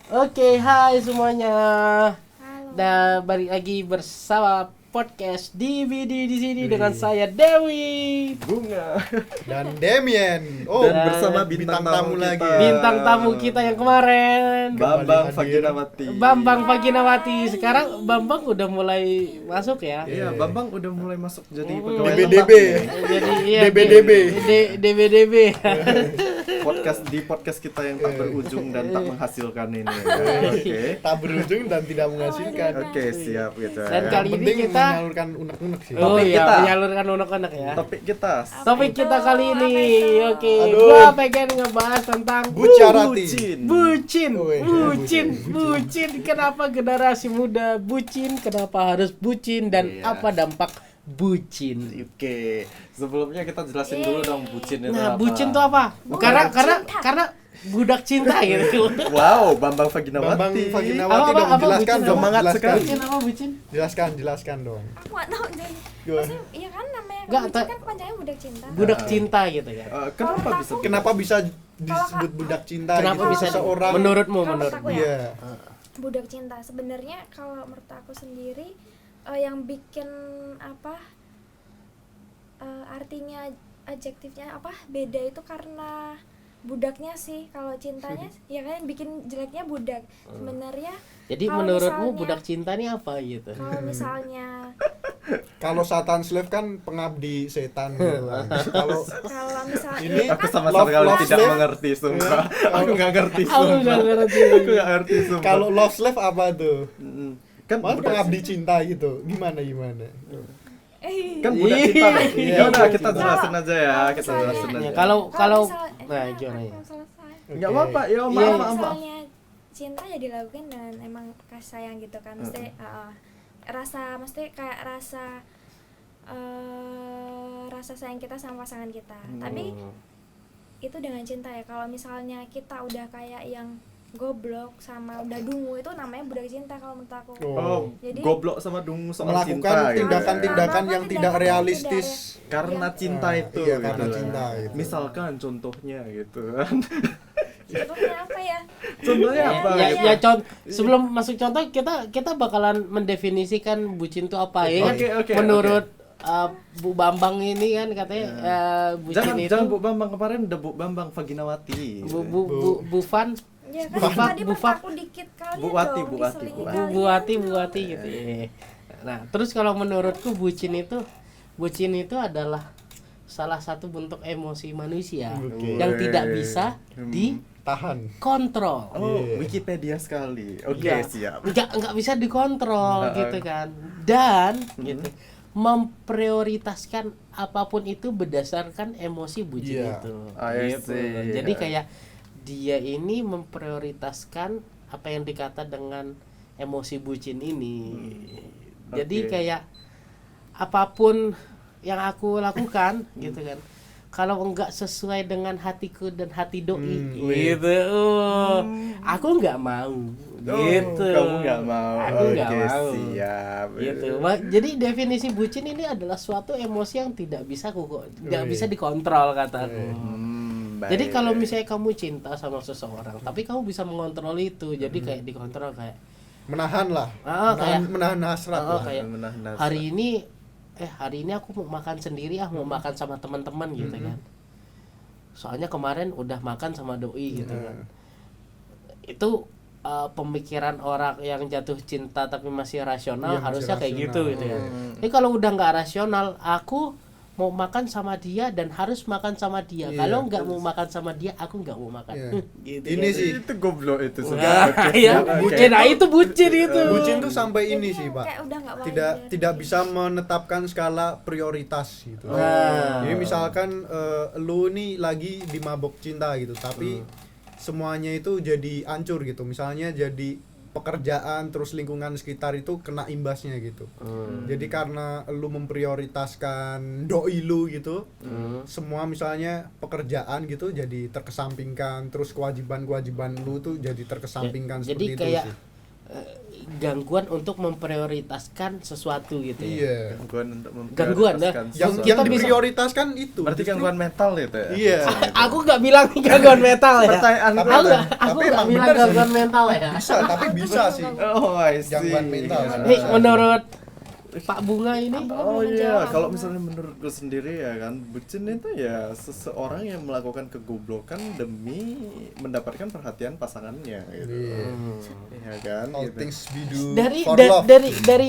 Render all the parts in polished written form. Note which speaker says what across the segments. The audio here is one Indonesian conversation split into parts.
Speaker 1: Oke, hai semuanya.
Speaker 2: Halo.
Speaker 1: Dan balik lagi bersama podcast DVD di sini dengan saya Dewi.
Speaker 3: Bunga
Speaker 4: Dan Damien.
Speaker 3: dan bersama bintang tamu
Speaker 4: lagi.
Speaker 3: kita.
Speaker 1: Bintang tamu kita yang kemarin,
Speaker 3: Bambang
Speaker 4: Kembali hadir.
Speaker 3: Faginawati.
Speaker 1: Bambang Faginawati. Sekarang Bambang udah mulai masuk ya.
Speaker 3: Iya, Bambang udah mulai masuk jadi
Speaker 1: Oh.
Speaker 3: pegawai
Speaker 4: DBDB.
Speaker 3: tetap.
Speaker 1: Jadi iya,
Speaker 4: DBDB.
Speaker 1: DBDB.
Speaker 3: Podcast kita yang tak berujung dan tak menghasilkan ini. Oke.
Speaker 4: Tak berujung dan tidak menghasilkan.
Speaker 3: Oke, siap gitu.
Speaker 1: Dan
Speaker 3: ya.
Speaker 1: kali
Speaker 4: Yang
Speaker 1: ini
Speaker 4: penting
Speaker 1: kita
Speaker 4: menyalurkan unek-unek sih.
Speaker 1: Oh
Speaker 3: Topik
Speaker 1: iya,
Speaker 3: kita.
Speaker 1: menyalurkan unek-unek ya.
Speaker 3: Topik kita.
Speaker 1: Topik
Speaker 2: Apa
Speaker 1: kita
Speaker 2: itu?
Speaker 1: kali ini,
Speaker 2: Apa itu?
Speaker 1: oke,
Speaker 4: Aduh.
Speaker 1: gua pengen ngebahas tentang
Speaker 4: Bucarati.
Speaker 1: bucin,
Speaker 4: Woi,
Speaker 1: bucin. Kenapa generasi muda bucin? Kenapa harus bucin? Dan
Speaker 3: Iya.
Speaker 1: apa dampak bucin?
Speaker 3: Oke. Sebelumnya kita jelasin dulu dong bucin itu
Speaker 1: Nah,
Speaker 3: apa.
Speaker 1: bucin itu apa?
Speaker 2: Budak cinta.
Speaker 1: Karena budak cinta gitu.
Speaker 3: Wow, Bambang Faginawati.
Speaker 4: Bambang Faginawati
Speaker 1: Apa,
Speaker 4: dong,
Speaker 1: apa,
Speaker 4: jelaskan
Speaker 1: bucin
Speaker 4: dong.
Speaker 3: semangat
Speaker 4: Jelaskan.
Speaker 3: sekali.
Speaker 1: Bucin apa bucin?
Speaker 4: Jelaskan dong.
Speaker 2: Aku nggak tahu deh.
Speaker 4: Gimana?
Speaker 2: Maksudnya, iya kan namanya
Speaker 1: Nggak,
Speaker 2: bucin
Speaker 1: ta-
Speaker 2: kan kepanjangannya budak cinta.
Speaker 1: Budak cinta gitu ya.
Speaker 3: Kenapa
Speaker 2: Kalau
Speaker 3: bisa?
Speaker 2: aku-
Speaker 4: Kenapa bisa disebut budak cinta
Speaker 1: Kenapa
Speaker 4: gitu?
Speaker 1: bisa
Speaker 4: seseorang?
Speaker 1: menurutmu
Speaker 2: Kalau
Speaker 1: menurut?
Speaker 2: aku ya.
Speaker 4: Iya.
Speaker 2: Budak cinta sebenarnya kalau menurut aku sendiri yang bikin apa artinya adjektifnya apa beda itu karena budaknya sih. Kalau cintanya ya kan yang bikin jeleknya budak. Sebenarnya
Speaker 1: Jadi
Speaker 2: kalau
Speaker 1: menurutmu
Speaker 2: misalnya-
Speaker 1: budak cinta ini apa gitu?
Speaker 2: kalau misalnya
Speaker 4: Kalau Satan Slave kan pengabdi setan gitu kan. Kalau
Speaker 2: kalau misalnya
Speaker 4: Ini
Speaker 2: itu
Speaker 3: Aku
Speaker 2: kan
Speaker 3: sama
Speaker 4: Love-
Speaker 3: sekali
Speaker 4: love
Speaker 3: tidak
Speaker 4: slave.
Speaker 3: mengerti, sumpah. Aku nggak ngerti,
Speaker 1: Aku nggak
Speaker 3: sumpah.
Speaker 1: ngerti.
Speaker 3: Aku nggak ngerti, sumpah.
Speaker 4: kalau love slave apa tuh?
Speaker 3: Mm-mm. Kan
Speaker 4: Mas
Speaker 3: budak,
Speaker 4: pengabdi cinta gitu. Gimana?
Speaker 3: kan budak cinta.
Speaker 4: Iya,
Speaker 3: Ya udah kita
Speaker 4: cinta.
Speaker 3: jelasin aja ya,
Speaker 2: Kalau
Speaker 3: kita
Speaker 2: misalnya-
Speaker 3: jelasin
Speaker 1: Ya,
Speaker 3: aja.
Speaker 1: kalau
Speaker 2: misalnya-
Speaker 1: nah gimana ya?
Speaker 2: aku selesai.
Speaker 3: Nggak apa-apa, ya
Speaker 4: Iya.
Speaker 3: maaf,
Speaker 2: Kalau
Speaker 3: maaf.
Speaker 2: misalnya cinta ya dilakukan dengan emang kasih sayang gitu kan, mesti rasa, mesti kayak rasa rasa sayang kita sama pasangan kita. Tapi itu dengan cinta ya. Kalau misalnya kita udah kayak yang goblok sama udah dungu, itu namanya budak cinta kalau menurut aku.
Speaker 3: Oh,
Speaker 2: Jadi-
Speaker 3: goblok sama dungu soal
Speaker 4: Melakukan
Speaker 3: cinta gitu ya.
Speaker 4: tindakan-tindakan yang tidak realistis.
Speaker 3: Karena cinta
Speaker 4: Ah,
Speaker 3: itu
Speaker 4: iya,
Speaker 3: gitu
Speaker 4: karena
Speaker 3: lah.
Speaker 4: cinta gitu.
Speaker 3: Misalkan contohnya gitu kan.
Speaker 2: Contohnya apa ya?
Speaker 3: Contohnya apa?
Speaker 1: Ya,
Speaker 3: gitu?
Speaker 1: ya sebelum masuk contoh kita bakalan mendefinisikan bucin itu apa ya kan?
Speaker 3: Oke,
Speaker 1: Menurut Bu Bambang ini kan katanya bucin itu
Speaker 3: Jangan Bu Bambang, kemarin udah Bu Bambang Faginawati.
Speaker 1: Bu Fan
Speaker 2: Ya
Speaker 1: Bu
Speaker 2: kan
Speaker 1: Fat,
Speaker 2: tadi
Speaker 1: Bu Fat.
Speaker 2: aku dikit kali
Speaker 3: Bu Wati,
Speaker 2: dong,
Speaker 3: Bu Wati,
Speaker 2: diselingin
Speaker 3: Bu
Speaker 2: kalian
Speaker 1: Bu Wati gitu. Iya. Nah, terus kalau menurutku bucin itu adalah salah satu bentuk emosi manusia
Speaker 4: Oke.
Speaker 1: yang tidak bisa
Speaker 4: Tahan.
Speaker 1: dikontrol.
Speaker 3: Oh,
Speaker 4: Iya.
Speaker 3: Wikipedia sekali. Oke,
Speaker 1: Iya.
Speaker 3: siap.
Speaker 1: Nggak bisa dikontrol
Speaker 3: Nah,
Speaker 1: gitu kan. Dan gitu memprioritaskan apapun itu berdasarkan emosi bucin
Speaker 4: Iya.
Speaker 1: itu.
Speaker 3: I
Speaker 1: Gitu.
Speaker 3: see.
Speaker 1: Jadi kayak dia ini memprioritaskan apa yang dikata dengan emosi bucin ini. Jadi
Speaker 3: Oke.
Speaker 1: kayak apapun yang aku lakukan gitu kan. Kalau enggak sesuai dengan hatiku dan hati doi gitu. Aku enggak mau. Gitu.
Speaker 3: Kamu nggak mau.
Speaker 1: Aku nggak
Speaker 3: Oke,
Speaker 1: mau.
Speaker 3: siap.
Speaker 1: Gitu. Jadi definisi bucin ini adalah suatu emosi yang tidak bisa nggak bisa dikontrol kataku. Jadi kalau misalnya kamu cinta sama seseorang, tapi kamu bisa mengontrol itu. Jadi kayak dikontrol kayak
Speaker 4: Menahan lah. Menahan hasrat
Speaker 1: oh,
Speaker 4: lah.
Speaker 1: kayak
Speaker 3: Menahan hasrat.
Speaker 1: hari ini aku mau makan sendiri mau makan sama teman-teman gitu kan. Soalnya kemarin udah makan sama doi gitu kan. Itu pemikiran orang yang jatuh cinta tapi masih rasional
Speaker 4: Iya, masih
Speaker 1: harusnya kayak
Speaker 4: rasional.
Speaker 1: gitu gitu ya. Tapi kalau udah nggak rasional, aku mau makan sama dia dan harus makan sama dia.
Speaker 4: Iya.
Speaker 1: Kalau nggak mau makan sama dia, aku nggak mau makan.
Speaker 4: Iya.
Speaker 1: Gitu
Speaker 4: Ini
Speaker 1: ya.
Speaker 4: sih
Speaker 3: itu goblok itu
Speaker 1: Nah,
Speaker 3: sudah. Oke,
Speaker 1: ya.
Speaker 3: siap, oke.
Speaker 1: Bucin, nah itu bucin itu.
Speaker 4: bucin tuh sampai
Speaker 2: Jadi
Speaker 4: ini
Speaker 2: yang
Speaker 4: sih, Pak.
Speaker 2: kayak udah nggak
Speaker 4: Tidak
Speaker 2: wajar.
Speaker 4: tidak bisa menetapkan skala prioritas gitu.
Speaker 1: Nah.
Speaker 4: Jadi misalkan lu nih lagi di mabok cinta gitu, tapi semuanya itu jadi hancur gitu. Misalnya jadi pekerjaan terus lingkungan sekitar itu kena imbasnya gitu. Jadi karena lu memprioritaskan doi lu gitu, semua misalnya pekerjaan gitu jadi terkesampingkan, terus kewajiban-kewajiban lu tuh jadi terkesampingkan
Speaker 1: Jadi
Speaker 4: seperti itu
Speaker 1: kayak
Speaker 4: sih.
Speaker 1: gangguan untuk memprioritaskan sesuatu gitu ya.
Speaker 4: Iya.
Speaker 3: Gangguan untuk
Speaker 1: Gangguan,
Speaker 3: memprioritaskan
Speaker 4: Yang
Speaker 3: sesuatu.
Speaker 1: kita
Speaker 4: yang
Speaker 1: bisa-
Speaker 4: diprioritaskan itu.
Speaker 3: Berarti
Speaker 4: justru-
Speaker 3: gangguan mental gitu ya.
Speaker 4: Iya.
Speaker 1: Aku nggak bilang gangguan mental ya.
Speaker 3: Pertanyaan
Speaker 4: Tapi
Speaker 3: gue
Speaker 1: Aku
Speaker 3: tuh,
Speaker 1: aku
Speaker 4: tapi
Speaker 1: nggak
Speaker 4: emang
Speaker 1: bilang
Speaker 4: bener sih.
Speaker 1: gangguan mental ya.
Speaker 4: Bisa, tapi bisa sih.
Speaker 3: oh I see.
Speaker 4: Gangguan mental.
Speaker 1: Nih menurut Pak Bunga ini
Speaker 3: Oh
Speaker 2: Belum
Speaker 3: iya,
Speaker 2: menjawab.
Speaker 3: kalau misalnya menurut gue sendiri ya kan, bucin itu ya seseorang yang melakukan kegoblokan demi mendapatkan perhatian pasangannya gitu. Ya kan?
Speaker 4: All
Speaker 3: Gitu.
Speaker 4: things we do
Speaker 1: dari
Speaker 4: for
Speaker 1: da-
Speaker 4: love.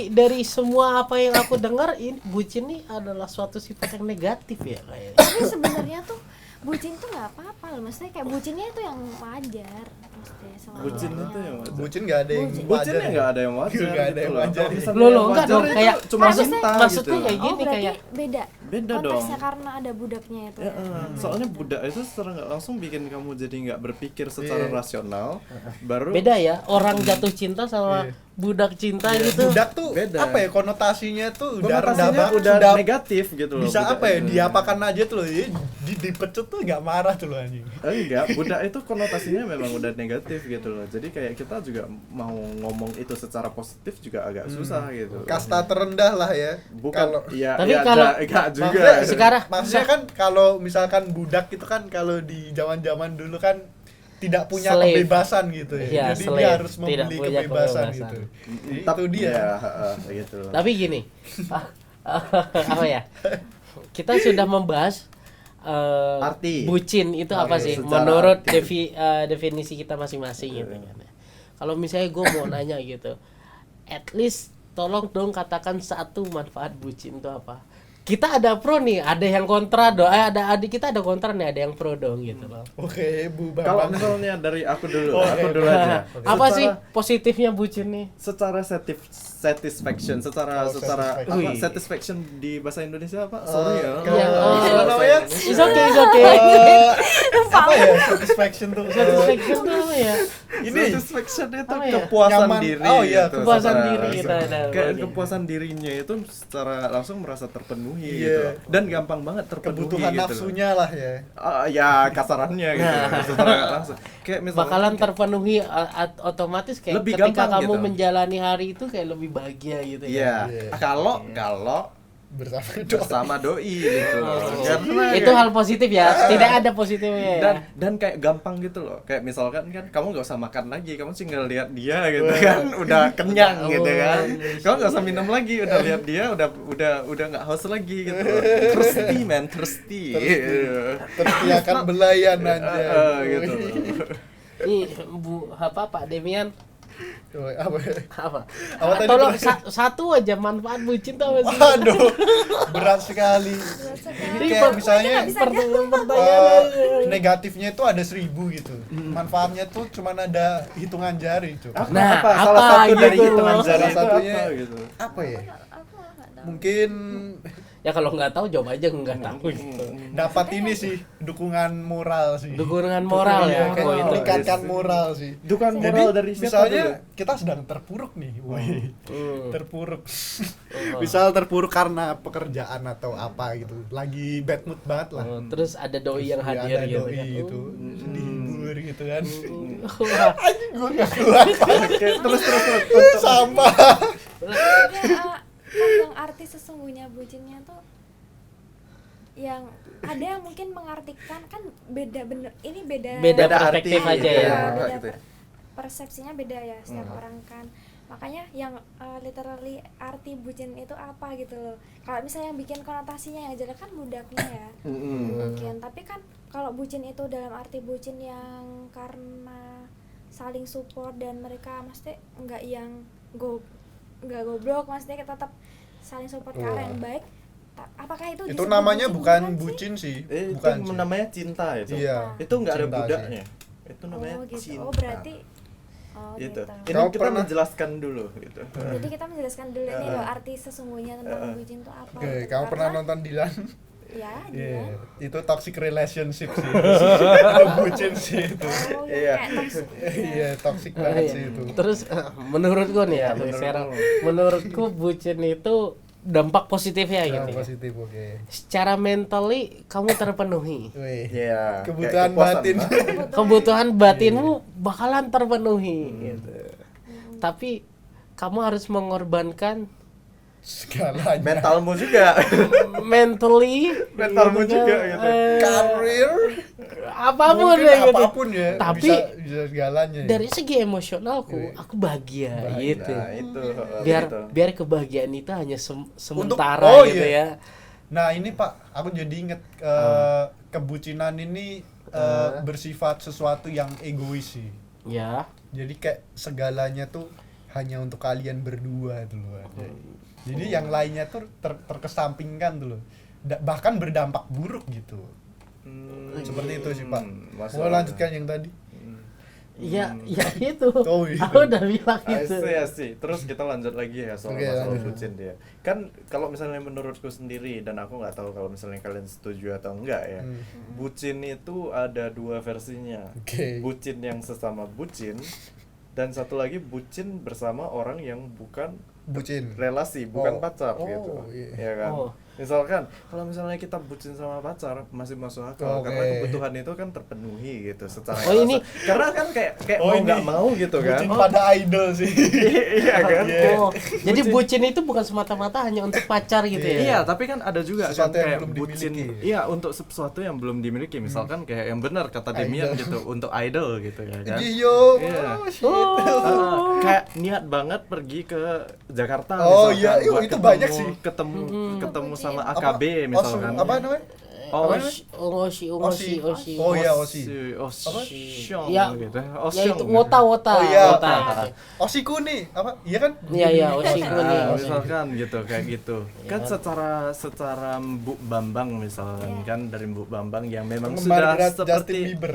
Speaker 1: dari semua apa yang aku dengar ini bucin ini adalah suatu sifat yang negatif ya kayaknya.
Speaker 2: Tapi sebenarnya tuh bucin tuh nggak apa-apa loh, maksudnya kayak bucinnya itu yang wajar, maksudnya sama
Speaker 3: Bucin
Speaker 2: orangnya.
Speaker 3: itu yang wajar.
Speaker 4: Bucin nggak ada yang
Speaker 2: Bucin.
Speaker 3: Bucinnya
Speaker 4: wajar.
Speaker 3: nggak ada yang wajar.
Speaker 4: Nggak ada yang
Speaker 3: loh.
Speaker 4: wajar.
Speaker 3: Kalau misalnya
Speaker 1: Loh,
Speaker 3: yang
Speaker 1: enggak
Speaker 3: wajar
Speaker 1: dong,
Speaker 3: itu
Speaker 1: kayak
Speaker 3: cuma
Speaker 2: maksudnya-
Speaker 3: cinta
Speaker 1: maksudnya
Speaker 3: gitu.
Speaker 1: kayak gini,
Speaker 2: berarti
Speaker 1: kayak-
Speaker 2: beda.
Speaker 3: Beda
Speaker 2: Konteksnya
Speaker 3: dong.
Speaker 2: karena ada budaknya itu.
Speaker 3: Ya, soalnya budak itu secara nggak langsung bikin kamu jadi nggak berpikir secara
Speaker 4: Iya.
Speaker 3: rasional, baru
Speaker 1: Beda ya orang jatuh cinta sama
Speaker 4: Iya.
Speaker 1: budak cinta gitu.
Speaker 4: Budak tuh
Speaker 3: Beda.
Speaker 4: apa ya, konotasinya tuh udah rendah
Speaker 3: konotasinya
Speaker 4: banget,
Speaker 3: udah
Speaker 4: sudah
Speaker 3: negatif gitu loh.
Speaker 4: bisa
Speaker 3: budak
Speaker 4: apa ya,
Speaker 3: itu.
Speaker 4: diapakan aja tuh loh, dipecut tuh nggak marah tuh loh anjing.
Speaker 3: Enggak, budak itu konotasinya memang udah negatif gitu loh. Jadi kayak kita juga mau ngomong itu secara positif juga agak susah gitu.
Speaker 4: Kasta terendah lah ya.
Speaker 3: Bukan,
Speaker 4: Kalau
Speaker 3: iya,
Speaker 1: Tapi
Speaker 3: iya,
Speaker 1: kalau-
Speaker 3: enggak juga.
Speaker 4: Maksudnya
Speaker 1: Sekarang
Speaker 4: maksudnya kan kalau misalkan budak itu kan kalau di zaman-zaman dulu kan tidak punya
Speaker 1: Slave.
Speaker 4: kebebasan gitu ya.
Speaker 1: Iya,
Speaker 4: Jadi
Speaker 1: slave.
Speaker 4: dia harus
Speaker 1: Tidak
Speaker 4: membeli
Speaker 1: punya
Speaker 4: kebebasan
Speaker 1: kebebasan.
Speaker 4: gitu.
Speaker 3: Tapi
Speaker 4: Itu dia.
Speaker 3: ya, gitu.
Speaker 1: Tapi gini, apa ya? Kita sudah membahas
Speaker 3: Arti.
Speaker 1: bucin itu
Speaker 3: Oke,
Speaker 1: apa sih?
Speaker 3: secara
Speaker 1: Menurut
Speaker 3: arti.
Speaker 1: definisi kita masing-masing gitu kan. Kalau misalnya gue mau nanya gitu, at least tolong dong katakan satu manfaat bucin itu apa? Kita ada pro nih, ada yang kontra dong. Ada adik kita ada kontra nih, ada yang pro dong gitu loh.
Speaker 4: Oke, Bu
Speaker 3: Kalau
Speaker 4: Bambang.
Speaker 3: misalnya dari aku dulu,
Speaker 4: Oke,
Speaker 3: aku dulu
Speaker 4: oke.
Speaker 3: aja.
Speaker 1: Apa
Speaker 3: Secara-
Speaker 1: sih positifnya bucin nih?
Speaker 3: secara satisfaction, secara
Speaker 4: satisfaction.
Speaker 3: apa,
Speaker 1: Wih.
Speaker 3: satisfaction di bahasa Indonesia apa? Sorry ya.
Speaker 1: Iya,
Speaker 3: Kalau
Speaker 1: oh.
Speaker 3: bahasa
Speaker 4: namanya?
Speaker 3: Indonesia-
Speaker 1: It's okay, it's okay.
Speaker 4: Apa ya satisfaction tuh?
Speaker 1: Satisfaction tuh apa ya?
Speaker 4: Ini
Speaker 3: satisfaction itu
Speaker 1: Apa ya?
Speaker 3: kepuasan
Speaker 4: Nyaman.
Speaker 3: diri.
Speaker 4: Oh iya,
Speaker 3: gitu,
Speaker 1: kepuasan
Speaker 3: secara
Speaker 1: diri
Speaker 3: langsung.
Speaker 1: kita ada.
Speaker 3: Kayak
Speaker 1: Oke.
Speaker 3: kepuasan dirinya itu secara langsung merasa terpenuhi
Speaker 4: Iya.
Speaker 3: gitu. Dan gampang banget terpenuhi
Speaker 4: kebutuhan
Speaker 3: gitu.
Speaker 4: nafsunya lah ya.
Speaker 3: Ya kasarannya gitu. Secara nggak langsung. Kayak misalnya
Speaker 1: Bakalan terpenuhi otomatis kayak
Speaker 3: Lebih
Speaker 1: ketika
Speaker 3: gampang
Speaker 1: kamu
Speaker 3: gitu.
Speaker 1: menjalani hari itu kayak lebih bahagia gitu ya.
Speaker 3: Iya.
Speaker 4: Iya.
Speaker 3: Kalau
Speaker 4: Bersama doa.
Speaker 3: bersama doi gitu.
Speaker 1: Oh.
Speaker 3: Karena
Speaker 1: Itu
Speaker 3: kayak-
Speaker 1: hal positif ya, tidak ada positifnya ya.
Speaker 3: dan kayak gampang gitu loh, kayak misalkan kan kamu nggak usah makan lagi, kamu tinggal lihat dia gitu kan, udah kenyang gitu kan, kamu nggak usah minum lagi, udah lihat dia udah nggak haus lagi gitu loh. Thirsty man, thirsty.
Speaker 4: Terus dia akan belayan aja.
Speaker 3: Gitu loh.
Speaker 1: Nih Bu apa Pak Demian
Speaker 4: Apa?
Speaker 1: apa?
Speaker 4: Apa tadi,
Speaker 1: Tolong
Speaker 4: Pak?
Speaker 1: satu aja manfaat bucin tuh apa sih?
Speaker 4: Waduh, berat sekali.
Speaker 2: Berat sekali.
Speaker 4: Jadi kayak misalnya
Speaker 1: Pertanyaan
Speaker 4: negatifnya itu ada 1000 gitu. Manfaatnya tuh cuman ada hitungan jari itu.
Speaker 3: Apa,
Speaker 1: Nah,
Speaker 3: apa salah
Speaker 1: apa
Speaker 3: satu dari
Speaker 1: gitu
Speaker 3: hitungan
Speaker 1: loh.
Speaker 3: jari
Speaker 4: Salah
Speaker 3: itu
Speaker 4: satunya
Speaker 3: apa gitu?
Speaker 4: apa ya?
Speaker 2: Aku nggak tahu.
Speaker 4: Mungkin
Speaker 1: ya kalau nggak tahu jawab aja nggak tahu gitu.
Speaker 4: dapat ini sih dukungan moral sih.
Speaker 1: Dukungan moral ya.
Speaker 4: Kayak
Speaker 1: Oh, itu.
Speaker 4: meningkatkan moral sih.
Speaker 3: Dukungan
Speaker 4: Jadi
Speaker 3: moral dari siapa
Speaker 4: misalnya
Speaker 3: dulu?
Speaker 4: kita sedang terpuruk nih, woi.
Speaker 1: Hmm.
Speaker 4: Terpuruk.
Speaker 1: Oh.
Speaker 4: Misal terpuruk karena pekerjaan atau apa gitu. Lagi bad mood banget lah.
Speaker 1: Oh, terus ada doi yang
Speaker 4: Terus
Speaker 1: hadir
Speaker 4: ada
Speaker 1: gitu
Speaker 4: doi
Speaker 1: kan.
Speaker 4: gitu. Dihibur gitu kan.
Speaker 1: Wah,
Speaker 4: Anjing gue gak kuat.
Speaker 3: Oke, terus
Speaker 4: Sampah.
Speaker 2: Kan yang arti sesungguhnya bucinnya tuh yang ada yang mungkin mengartikan kan beda bener ini beda
Speaker 1: Beda
Speaker 3: Beda
Speaker 1: perspektif
Speaker 3: arti,
Speaker 1: aja ya.
Speaker 2: Iya, beda
Speaker 3: gitu ya.
Speaker 2: persepsinya beda ya setiap orang kan, makanya yang literally arti bucin itu apa gitu loh. Kalau misalnya yang bikin konotasinya yang jelek kan budaknya ya mungkin, tapi kan kalau bucin itu dalam arti bucin yang karena saling support dan mereka maksudnya nggak yang nggak goblok, maksudnya kita tetap saling support ke arah yang baik. Apakah itu
Speaker 4: Itu
Speaker 2: disebut
Speaker 4: namanya bukan
Speaker 2: sih?
Speaker 4: bucin sih.
Speaker 3: Itu
Speaker 4: Bukan sih.
Speaker 3: namanya cinta itu.
Speaker 4: Iya.
Speaker 3: Itu nggak ada
Speaker 4: Cinta
Speaker 3: budaknya. Itu namanya
Speaker 2: Oh gitu.
Speaker 3: cinta.
Speaker 2: Oh berarti
Speaker 3: Gitu.
Speaker 2: gitu.
Speaker 3: Ini
Speaker 4: Kau
Speaker 3: kita
Speaker 4: pernah-
Speaker 3: menjelaskan dulu gitu.
Speaker 2: Jadi kita menjelaskan dulu ini loh arti sesungguhnya tentang bucin itu apa.
Speaker 4: Oke,
Speaker 2: gitu.
Speaker 4: kamu pernah
Speaker 2: Karena-
Speaker 4: nonton Dilan?
Speaker 2: Ya,
Speaker 4: Iya.
Speaker 2: dia.
Speaker 4: Itu toxic relationship sih. Itu bucin sih itu.
Speaker 2: Oh,
Speaker 3: Iya.
Speaker 2: kayak toxic.
Speaker 4: Iya, toxic
Speaker 1: Oh,
Speaker 4: banget
Speaker 1: iya.
Speaker 4: sih itu.
Speaker 1: Terus menurutku nih ya,
Speaker 3: Iya, menurutmu.
Speaker 1: sekarang menurutku bucin itu dampak positifnya
Speaker 4: Yang
Speaker 1: gitu ya.
Speaker 4: positif, oke.
Speaker 1: Secara mentally kamu terpenuhi.
Speaker 4: Wih.
Speaker 3: Iya.
Speaker 4: Kebutuhan
Speaker 3: kayak kepuasan,
Speaker 4: batin.
Speaker 3: Pak.
Speaker 1: Kebutuhan batinmu bakalan terpenuhi gitu. tapi kamu harus mengorbankan
Speaker 4: segalanya.
Speaker 3: Mentalmu juga.
Speaker 1: mentally
Speaker 3: Mentalmu
Speaker 1: gitu
Speaker 3: juga,
Speaker 1: kan.
Speaker 3: gitu.
Speaker 4: Karir
Speaker 1: apapun
Speaker 4: mungkin
Speaker 1: ya gitu.
Speaker 4: apapun ya,
Speaker 1: Tapi
Speaker 4: bisa segalanya ya.
Speaker 1: Dari segi emosionalku aku bahagia gitu.
Speaker 3: Nah, itu.
Speaker 1: biar
Speaker 3: gitu.
Speaker 1: biar kebahagiaan itu hanya sementara
Speaker 4: oh,
Speaker 1: gitu
Speaker 4: iya.
Speaker 1: ya.
Speaker 4: Nah ini Pak, aku jadi inget kebucinan ini bersifat sesuatu yang egois sih.
Speaker 1: Ya.
Speaker 4: Jadi kayak segalanya tuh hanya untuk kalian berdua tuh loh. Jadi yang lainnya tuh terkesampingkan tuh loh. Bahkan berdampak buruk gitu. Seperti itu sih Pak. Mau lanjutkan yang tadi?
Speaker 1: Ya itu.
Speaker 4: Oh, iya.
Speaker 1: Aku udah bilang gitu.
Speaker 3: Asik. Terus kita lanjut lagi ya soal
Speaker 4: Oke,
Speaker 3: masalah
Speaker 4: lanjut.
Speaker 3: bucin dia. Kan kalau misalnya menurutku sendiri dan aku nggak tahu kalau misalnya kalian setuju atau enggak ya. Bucin itu ada dua versinya.
Speaker 4: Oke.
Speaker 3: Bucin yang sesama bucin dan satu lagi bucin bersama orang yang bukan
Speaker 4: Bucin.
Speaker 3: relasi, bukan
Speaker 4: Oh.
Speaker 3: pacar
Speaker 4: Oh,
Speaker 3: gitu.
Speaker 4: iya.
Speaker 3: Ya kan?
Speaker 1: Oh.
Speaker 3: Misalkan kalau misalnya kita bucin sama pacar masih masuk akal
Speaker 4: Oke.
Speaker 3: karena kebutuhan itu kan terpenuhi gitu secara
Speaker 1: Oh, ini-
Speaker 3: rasa. Karena kan kayak
Speaker 4: Oh,
Speaker 3: mau
Speaker 4: ini
Speaker 3: nggak mau gitu kan.
Speaker 4: Bucin pada idol sih.
Speaker 3: Iya kan?
Speaker 4: Iya.
Speaker 1: Oh, jadi bucin itu bukan semata-mata hanya untuk pacar gitu ya.
Speaker 3: Iya, tapi kan ada juga
Speaker 4: Sesuatu
Speaker 3: kan
Speaker 4: yang
Speaker 3: kayak
Speaker 4: belum
Speaker 3: bucin.
Speaker 4: dimiliki.
Speaker 3: Iya, untuk sesuatu yang belum dimiliki. Misalkan kayak yang benar kata Demian
Speaker 4: Idol.
Speaker 3: gitu, untuk idol gitu ya kan.
Speaker 4: Yo.
Speaker 3: Iya.
Speaker 4: Oh, shit.
Speaker 3: Kayak niat banget pergi ke Jakarta
Speaker 4: Oh,
Speaker 3: misalkan,
Speaker 4: iya. Ih,
Speaker 3: buat
Speaker 4: itu banyak sih.
Speaker 3: ketemu sama
Speaker 2: Bucin.
Speaker 3: AKB misalkan.
Speaker 4: Apa namanya?
Speaker 3: Oh,
Speaker 1: Oshi.
Speaker 4: Oh iya, Oshi.
Speaker 3: Osyong
Speaker 1: Ya,
Speaker 3: gitu.
Speaker 1: Ya
Speaker 3: Osyong.
Speaker 1: itu wota.
Speaker 4: Oh iya.
Speaker 1: Wota.
Speaker 4: Oshiku nih, apa? Iya kan?
Speaker 1: Iya, Oshiku nih.
Speaker 3: Ah, misalkan gitu kayak gitu kan secara Mbok Bambang misalkan kan dari Mbok Bambang yang memang
Speaker 4: Penggemar
Speaker 3: sudah
Speaker 4: berat Justin
Speaker 3: seperti
Speaker 4: Bieber.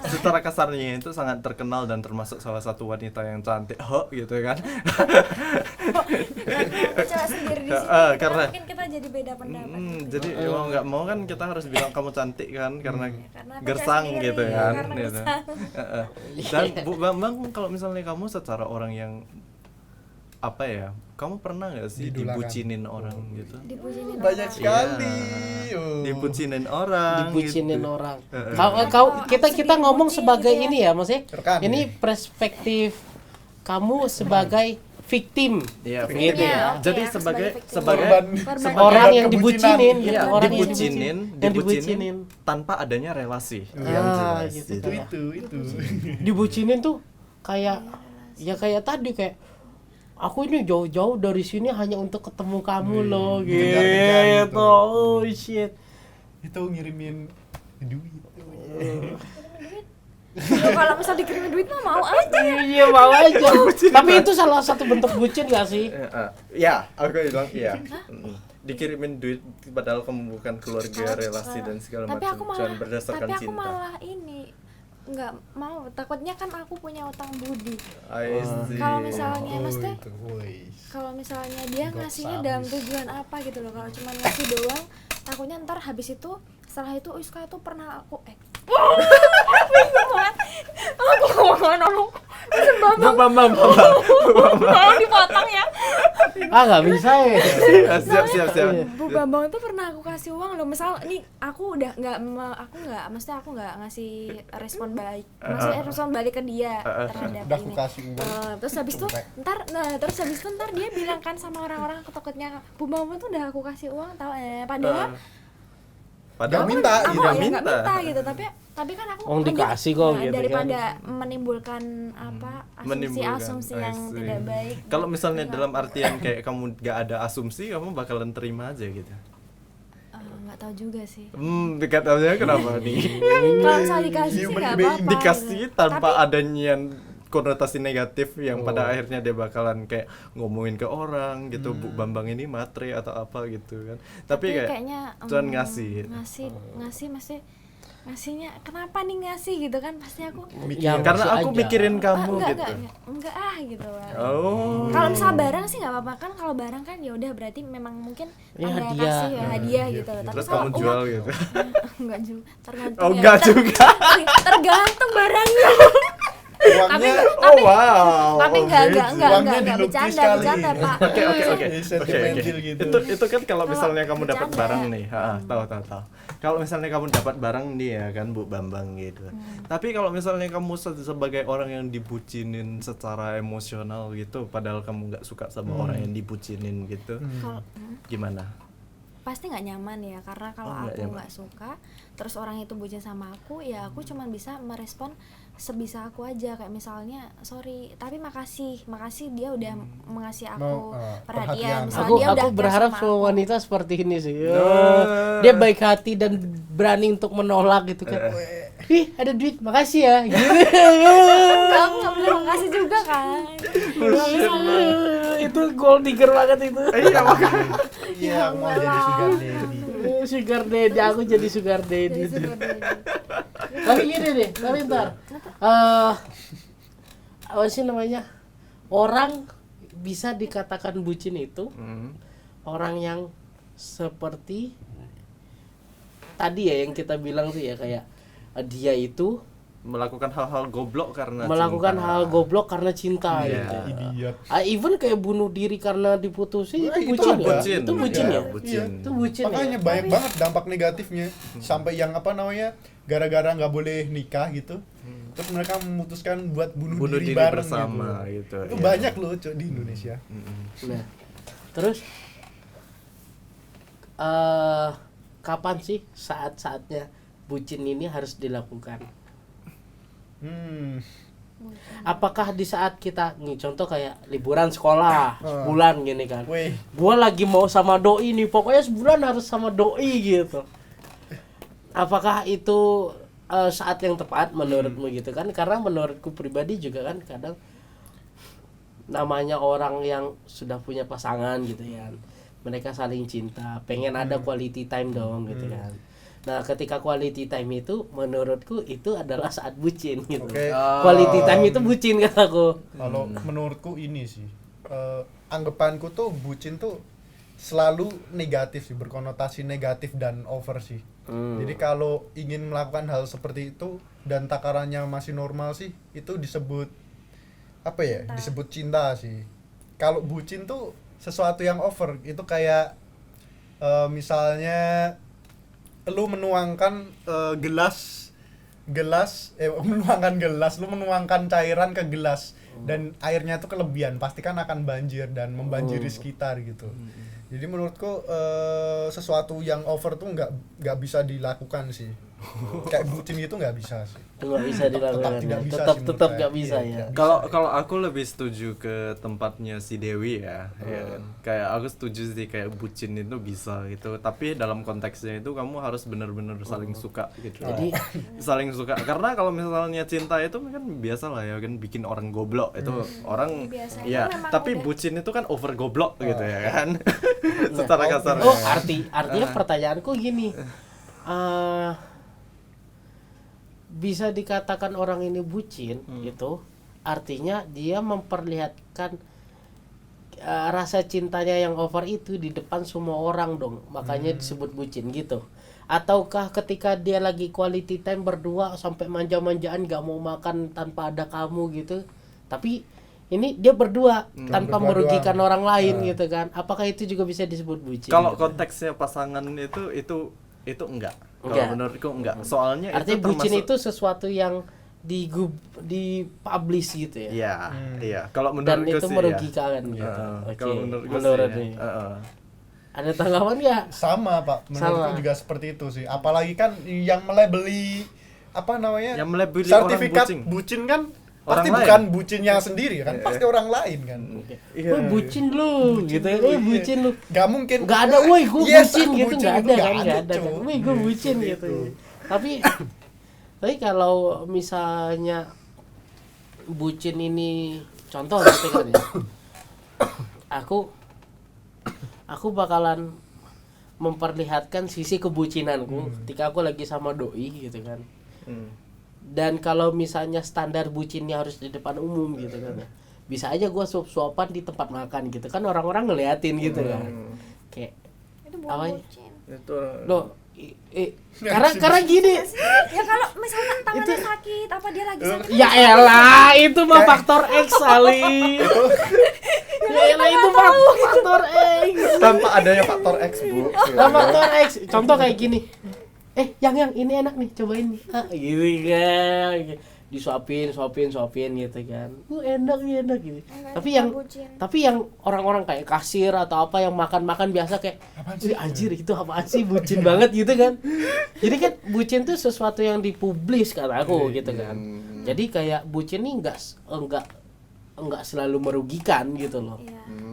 Speaker 3: secara kasarnya itu sangat terkenal dan termasuk salah satu wanita yang cantik gitu kan.
Speaker 2: Coba sendiri di sini
Speaker 3: Karena
Speaker 2: mungkin kita jadi beda pendapat gitu.
Speaker 3: jadi mau nggak mau kan kita harus bilang kamu cantik kan karena
Speaker 2: Karena
Speaker 3: gersang
Speaker 2: percaya
Speaker 3: gitu
Speaker 2: sendiri,
Speaker 3: kan
Speaker 2: karena
Speaker 3: gitu.
Speaker 2: gersang.
Speaker 3: Dan Bu Bambang kalau misalnya kamu secara orang yang apa ya, kamu pernah nggak sih
Speaker 4: Didulakan.
Speaker 3: dibucinin orang gitu?
Speaker 2: Dipujiin
Speaker 4: Banyak
Speaker 2: orang.
Speaker 4: sekali.
Speaker 3: Iya.
Speaker 4: Oh.
Speaker 3: Dibucinin orang
Speaker 1: Dibucinin
Speaker 3: gitu.
Speaker 1: orang.
Speaker 3: Heeh.
Speaker 1: Kita
Speaker 2: Sedih
Speaker 1: ngomong
Speaker 2: bucin
Speaker 1: sebagai
Speaker 2: gitu ya.
Speaker 1: ini ya, maksudnya.
Speaker 4: Rekan,
Speaker 1: Ini
Speaker 4: ya.
Speaker 1: perspektif kamu sebagai victim.
Speaker 3: Iya,
Speaker 1: Gitu
Speaker 3: victim.
Speaker 1: ya.
Speaker 2: Oke,
Speaker 3: Jadi
Speaker 2: aku
Speaker 3: sebagai
Speaker 2: victim.
Speaker 4: Korban.
Speaker 2: Korban.
Speaker 1: Orang yang
Speaker 4: kebucinan.
Speaker 1: dibucinin,
Speaker 4: Iya,
Speaker 1: gitu. Orang yang
Speaker 3: dibucinin
Speaker 1: dibucinin.
Speaker 3: tanpa adanya relasi.
Speaker 1: Ah,
Speaker 3: Yang jelas,
Speaker 1: gitu.
Speaker 3: gitu.
Speaker 4: Itu.
Speaker 1: Dibucinin tuh kayak ya kayak tadi kayak aku ini jauh-jauh dari sini hanya untuk ketemu kamu loh
Speaker 4: kejar-kejar
Speaker 1: gitu.
Speaker 4: gitu.
Speaker 1: Oh shit.
Speaker 4: Itu ngirimin duit.
Speaker 2: Loh, kalau misal dikirimin duit mah mau aja.
Speaker 1: Iya mau aja. Tapi itu salah satu bentuk bucin gak sih?
Speaker 3: Ya, aku bilang iya. Dikirimin duit padahal kamu bukan keluarga, relasi dan segala
Speaker 2: Tapi aku
Speaker 3: macam,
Speaker 2: malah
Speaker 3: cuman berdasarkan
Speaker 2: tapi aku
Speaker 3: cinta.
Speaker 2: malah ini nggak mau, takutnya kan aku punya utang budi.
Speaker 3: I see.
Speaker 2: Kalau misalnya maksudnya
Speaker 4: itu. Woi.
Speaker 2: kalau misalnya dia
Speaker 4: Gak
Speaker 2: ngasihnya
Speaker 4: sadis.
Speaker 2: dalam tujuan apa gitu loh. Kalau cuma ngasih doang, takutnya ntar habis itu setelah itu Iska itu pernah aku aku ngomong
Speaker 3: Bu Bambang.
Speaker 2: mau dipotong ya.
Speaker 1: Ah nggak bisa ya.
Speaker 3: Siap.
Speaker 2: Bu Bambang itu pernah aku kasih uang loh. Misal nih aku udah maksudnya aku nggak ngasih respon baik. Maksudnya respon balik ke dia terhadap
Speaker 4: Udah aku
Speaker 2: ini.
Speaker 4: kasih uang.
Speaker 2: Terus habis itu ntar dia bilang kan sama orang-orang takutnya Bu Bambang tuh udah aku kasih uang tahu padahal
Speaker 3: Padahal
Speaker 4: Gak minta,
Speaker 2: aku
Speaker 4: gitu.
Speaker 2: ya nggak minta gitu tapi kan aku
Speaker 1: Oh, dikasih kok gitu
Speaker 2: daripada menimbulkan
Speaker 3: Menimbulkan,
Speaker 2: asumsi
Speaker 3: I
Speaker 2: yang
Speaker 3: see.
Speaker 2: tidak baik.
Speaker 3: Kalau misalnya
Speaker 2: Nggak-
Speaker 3: dalam artian kayak kamu gak ada asumsi, kamu bakalan terima aja gitu.
Speaker 2: nggak tahu juga sih.
Speaker 3: Dikatanya kenapa nih?
Speaker 2: Kalau misal dikasih sih
Speaker 4: Human
Speaker 2: nggak
Speaker 4: being.
Speaker 2: apa-apa.
Speaker 3: Dikasih
Speaker 2: gitu.
Speaker 3: tanpa
Speaker 2: Tapi-
Speaker 3: adanya konotasi negatif yang pada
Speaker 4: Oh.
Speaker 3: akhirnya dia bakalan kayak ngomongin ke orang gitu, Bu Bambang ini matre atau apa gitu kan. Tapi kayak
Speaker 2: kayaknya
Speaker 3: cuman ngasih.
Speaker 2: ngasihnya kenapa nih ngasih gitu kan pasti aku
Speaker 1: Ya,
Speaker 3: Karena
Speaker 1: masuk
Speaker 3: aku
Speaker 1: aja.
Speaker 3: mikirin kamu
Speaker 2: enggak,
Speaker 3: gitu.
Speaker 2: enggak gitu kan.
Speaker 3: Oh.
Speaker 2: Kalau misal barang sih nggak apa-apa kan, kalau barang kan ya udah berarti memang mungkin
Speaker 1: Ya,
Speaker 2: ada
Speaker 1: hadiah.
Speaker 2: kasih ya hadiah gitu. Tapi
Speaker 3: Terus
Speaker 2: kalau
Speaker 3: kamu jual
Speaker 2: uang-
Speaker 3: gitu.
Speaker 2: enggak juga tergantung
Speaker 3: Oh,
Speaker 2: ya.
Speaker 3: enggak juga.
Speaker 2: Tergantung barangnya.
Speaker 4: Uangnya
Speaker 3: Oh wow.
Speaker 2: Tapi enggak
Speaker 4: Uangnya dilukis
Speaker 2: bercanda,
Speaker 4: kali.
Speaker 2: Pak.
Speaker 3: Oke.
Speaker 4: Sentimental gitu.
Speaker 3: Itu kan kalau misalnya kamu dapat
Speaker 2: bercanda.
Speaker 3: barang nih, tahu. Kalau misalnya kamu dapat barang nih ya kan Bu Bambang gitu. Tapi kalau misalnya kamu sebagai orang yang dibucinin secara emosional gitu, padahal kamu nggak suka sama orang yang dibucinin gitu,
Speaker 2: Kalau
Speaker 3: gimana?
Speaker 2: pasti nggak nyaman ya, karena kalau
Speaker 3: Oh, nggak
Speaker 2: aku
Speaker 3: nyaman.
Speaker 2: nggak suka terus orang itu bucin sama aku, ya aku cuma bisa merespon sebisa aku aja, kayak misalnya sorry tapi makasih dia udah mengasih aku
Speaker 4: perhatian.
Speaker 2: perhatian, misalnya
Speaker 1: Aku
Speaker 2: dia udah care
Speaker 1: berharap
Speaker 2: sama
Speaker 1: semua
Speaker 2: aku.
Speaker 1: wanita seperti ini sih.
Speaker 3: Nah.
Speaker 1: Dia baik hati dan berani untuk menolak gitu kan. Ih, ada duit, makasih ya. Gitu.
Speaker 2: Kamu nggak boleh makasih juga kan. Kalau misalnya
Speaker 1: Itu gold digger banget itu.
Speaker 3: Iya makanya.
Speaker 4: Iya, aku mau jadi sugar daddy.
Speaker 1: Sugar daddy, aku jadi sugar daddy.
Speaker 2: jadi sugar daddy.
Speaker 1: Tapi gini deh, tapi ntar apa sih namanya, orang bisa dikatakan bucin itu orang yang seperti tadi ya yang kita bilang sih ya, kayak dia itu
Speaker 3: Melakukan hal-hal goblok karena
Speaker 1: melakukan
Speaker 3: cinta.
Speaker 1: hal goblok karena cinta
Speaker 3: Iya.
Speaker 1: gitu.
Speaker 4: Idiot.
Speaker 1: Even kayak bunuh diri karena diputusin,
Speaker 4: Wah,
Speaker 1: itu
Speaker 4: itu
Speaker 1: bucin ya?
Speaker 3: bucin.
Speaker 1: Itu bucin
Speaker 3: Iya,
Speaker 1: ya?
Speaker 3: bucin.
Speaker 1: Itu bucin
Speaker 4: Makanya
Speaker 1: ya?
Speaker 4: banyak banget dampak negatifnya, sampai yang apa namanya, gara-gara nggak boleh nikah gitu, terus mereka memutuskan buat bunuh diri bareng
Speaker 3: bersama
Speaker 4: gitu.
Speaker 3: gitu.
Speaker 4: Itu
Speaker 3: iya.
Speaker 4: banyak loh Cok, di Indonesia.
Speaker 1: Nah, terus kapan sih saat-saatnya bucin ini harus dilakukan? Apakah di saat kita nih, contoh kayak liburan sekolah sebulan gini kan,
Speaker 4: Weh,
Speaker 1: gua lagi mau sama doi nih, pokoknya sebulan harus sama doi gitu, apakah itu saat yang tepat menurutmu gitu kan? Karena menurutku pribadi juga kan kadang namanya orang yang sudah punya pasangan gitu ya, mereka saling cinta, pengen ada quality time dong gitu kan. Nah, ketika quality time itu menurutku itu adalah saat bucin gitu.
Speaker 4: Oke.
Speaker 1: Quality time itu bucin kataku.
Speaker 4: kalau menurutku ini sih, anggapanku tuh bucin tuh selalu negatif sih, berkonotasi negatif dan over sih. Jadi kalau ingin melakukan hal seperti itu dan takarannya masih normal sih, itu disebut apa ya?
Speaker 2: Cinta.
Speaker 4: Disebut cinta sih. Kalau bucin tuh sesuatu yang over, itu kayak misalnya lu menuangkan menuangkan gelas, lu menuangkan cairan ke gelas dan airnya itu kelebihan, pasti kan akan banjir dan membanjiri sekitar gitu. Jadi menurutku sesuatu yang over tuh nggak bisa dilakukan sih. Kayak bucin itu nggak bisa sih.
Speaker 1: Nggak bisa dilakukan.
Speaker 4: tidak bisa
Speaker 1: Tetap
Speaker 4: sih menurut
Speaker 1: tetap
Speaker 4: saya.
Speaker 1: nggak bisa
Speaker 4: Iya,
Speaker 1: ya.
Speaker 4: tidak.
Speaker 3: Kalau aku lebih setuju ke tempatnya si Dewi ya, ya kan? Kayak aku setuju sih kayak bucin itu bisa gitu, tapi dalam konteksnya itu kamu harus benar-benar saling suka gitu.
Speaker 1: Jadi
Speaker 3: saling suka, karena kalau misalnya cinta itu kan biasa lah ya kan, bikin orang goblok itu orang
Speaker 2: Biasanya
Speaker 3: ya,
Speaker 2: memang
Speaker 3: tapi
Speaker 2: udah.
Speaker 3: bucin itu kan over goblok gitu ya kan. Secara kasar.
Speaker 1: oh artinya pertanyaanku gini, bisa dikatakan orang ini bucin itu artinya dia memperlihatkan rasa cintanya yang over itu di depan semua orang dong, makanya disebut bucin gitu. Ataukah ketika dia lagi quality time berdua sampai manja-manjaan gak mau makan tanpa ada kamu gitu, tapi ini dia berdua tanpa
Speaker 4: berdua
Speaker 1: merugikan
Speaker 4: doang.
Speaker 1: orang lain gitu kan, apakah itu juga bisa disebut bucin?
Speaker 3: Kalau
Speaker 1: gitu?
Speaker 3: konteksnya pasangan itu enggak.
Speaker 1: Enggak.
Speaker 3: Kalau menurutku enggak. Soalnya
Speaker 1: Artinya
Speaker 3: itu
Speaker 1: bucin
Speaker 3: termasuk
Speaker 1: itu sesuatu yang di publish gitu ya.
Speaker 3: Iya, iya. Kalau
Speaker 1: Dan
Speaker 3: menurutku
Speaker 1: itu
Speaker 3: sih
Speaker 1: merugikan
Speaker 3: ya.
Speaker 1: gitu. Oke.
Speaker 3: Kalau menurutku
Speaker 1: Menurut
Speaker 3: sih,
Speaker 1: nih.
Speaker 3: ya.
Speaker 1: Ada tanggapan nggak?
Speaker 4: Sama Pak, menurutku
Speaker 1: Sama.
Speaker 4: juga seperti itu sih. Apalagi kan yang melebeli apa namanya,
Speaker 3: Yang melebeli
Speaker 4: sertifikat
Speaker 3: orang
Speaker 4: bucin kan
Speaker 3: Orang
Speaker 4: pasti
Speaker 3: lain.
Speaker 4: bukan bucinnya sendiri kan, pasti orang lain kan.
Speaker 3: Iya.
Speaker 1: Woi bucin lu gitu ya. Woi bucin lu.
Speaker 4: Gak mungkin.
Speaker 1: Nggak ada woi gue
Speaker 4: Yes,
Speaker 1: bucin
Speaker 4: aku
Speaker 1: gitu,
Speaker 4: bucin,
Speaker 1: nggak
Speaker 4: itu
Speaker 1: ada kan, nggak ada
Speaker 4: Cok.
Speaker 1: kan. Woi gue bucin gitu. Tapi kalau misalnya bucin ini contoh gitu kan ya. Aku bakalan memperlihatkan sisi kebucinanku ketika aku lagi sama doi gitu kan. Dan kalau misalnya standar bucinnya harus di depan umum gitu kan ya, bisa aja gue suap-suapan di tempat makan gitu kan, orang-orang ngeliatin gitu kan. Kayak
Speaker 2: Itu bukan
Speaker 1: Apa?
Speaker 2: bucin.
Speaker 3: Itu
Speaker 1: loh karena gini.
Speaker 2: Ya kalau misalkan tangannya sakit, apa dia lagi sakit?
Speaker 1: Ya elah, itu mah faktor X kali. Ya elah, itu faktor X.
Speaker 3: Tanpa adanya faktor X, Bu.
Speaker 1: Nah, faktor X. Contoh kayak gini. Yang ini enak nih, cobain nih. Gitu kan. Disuapin gitu kan. Enak gitu. Tapi yang orang-orang kayak kasir atau apa yang makan biasa kayak anjir itu apaan sih, bucin banget gitu kan. Jadi kan bucin tuh sesuatu yang dipublis kata aku gitu kan. Jadi kayak bucin ini enggak selalu merugikan gitu loh.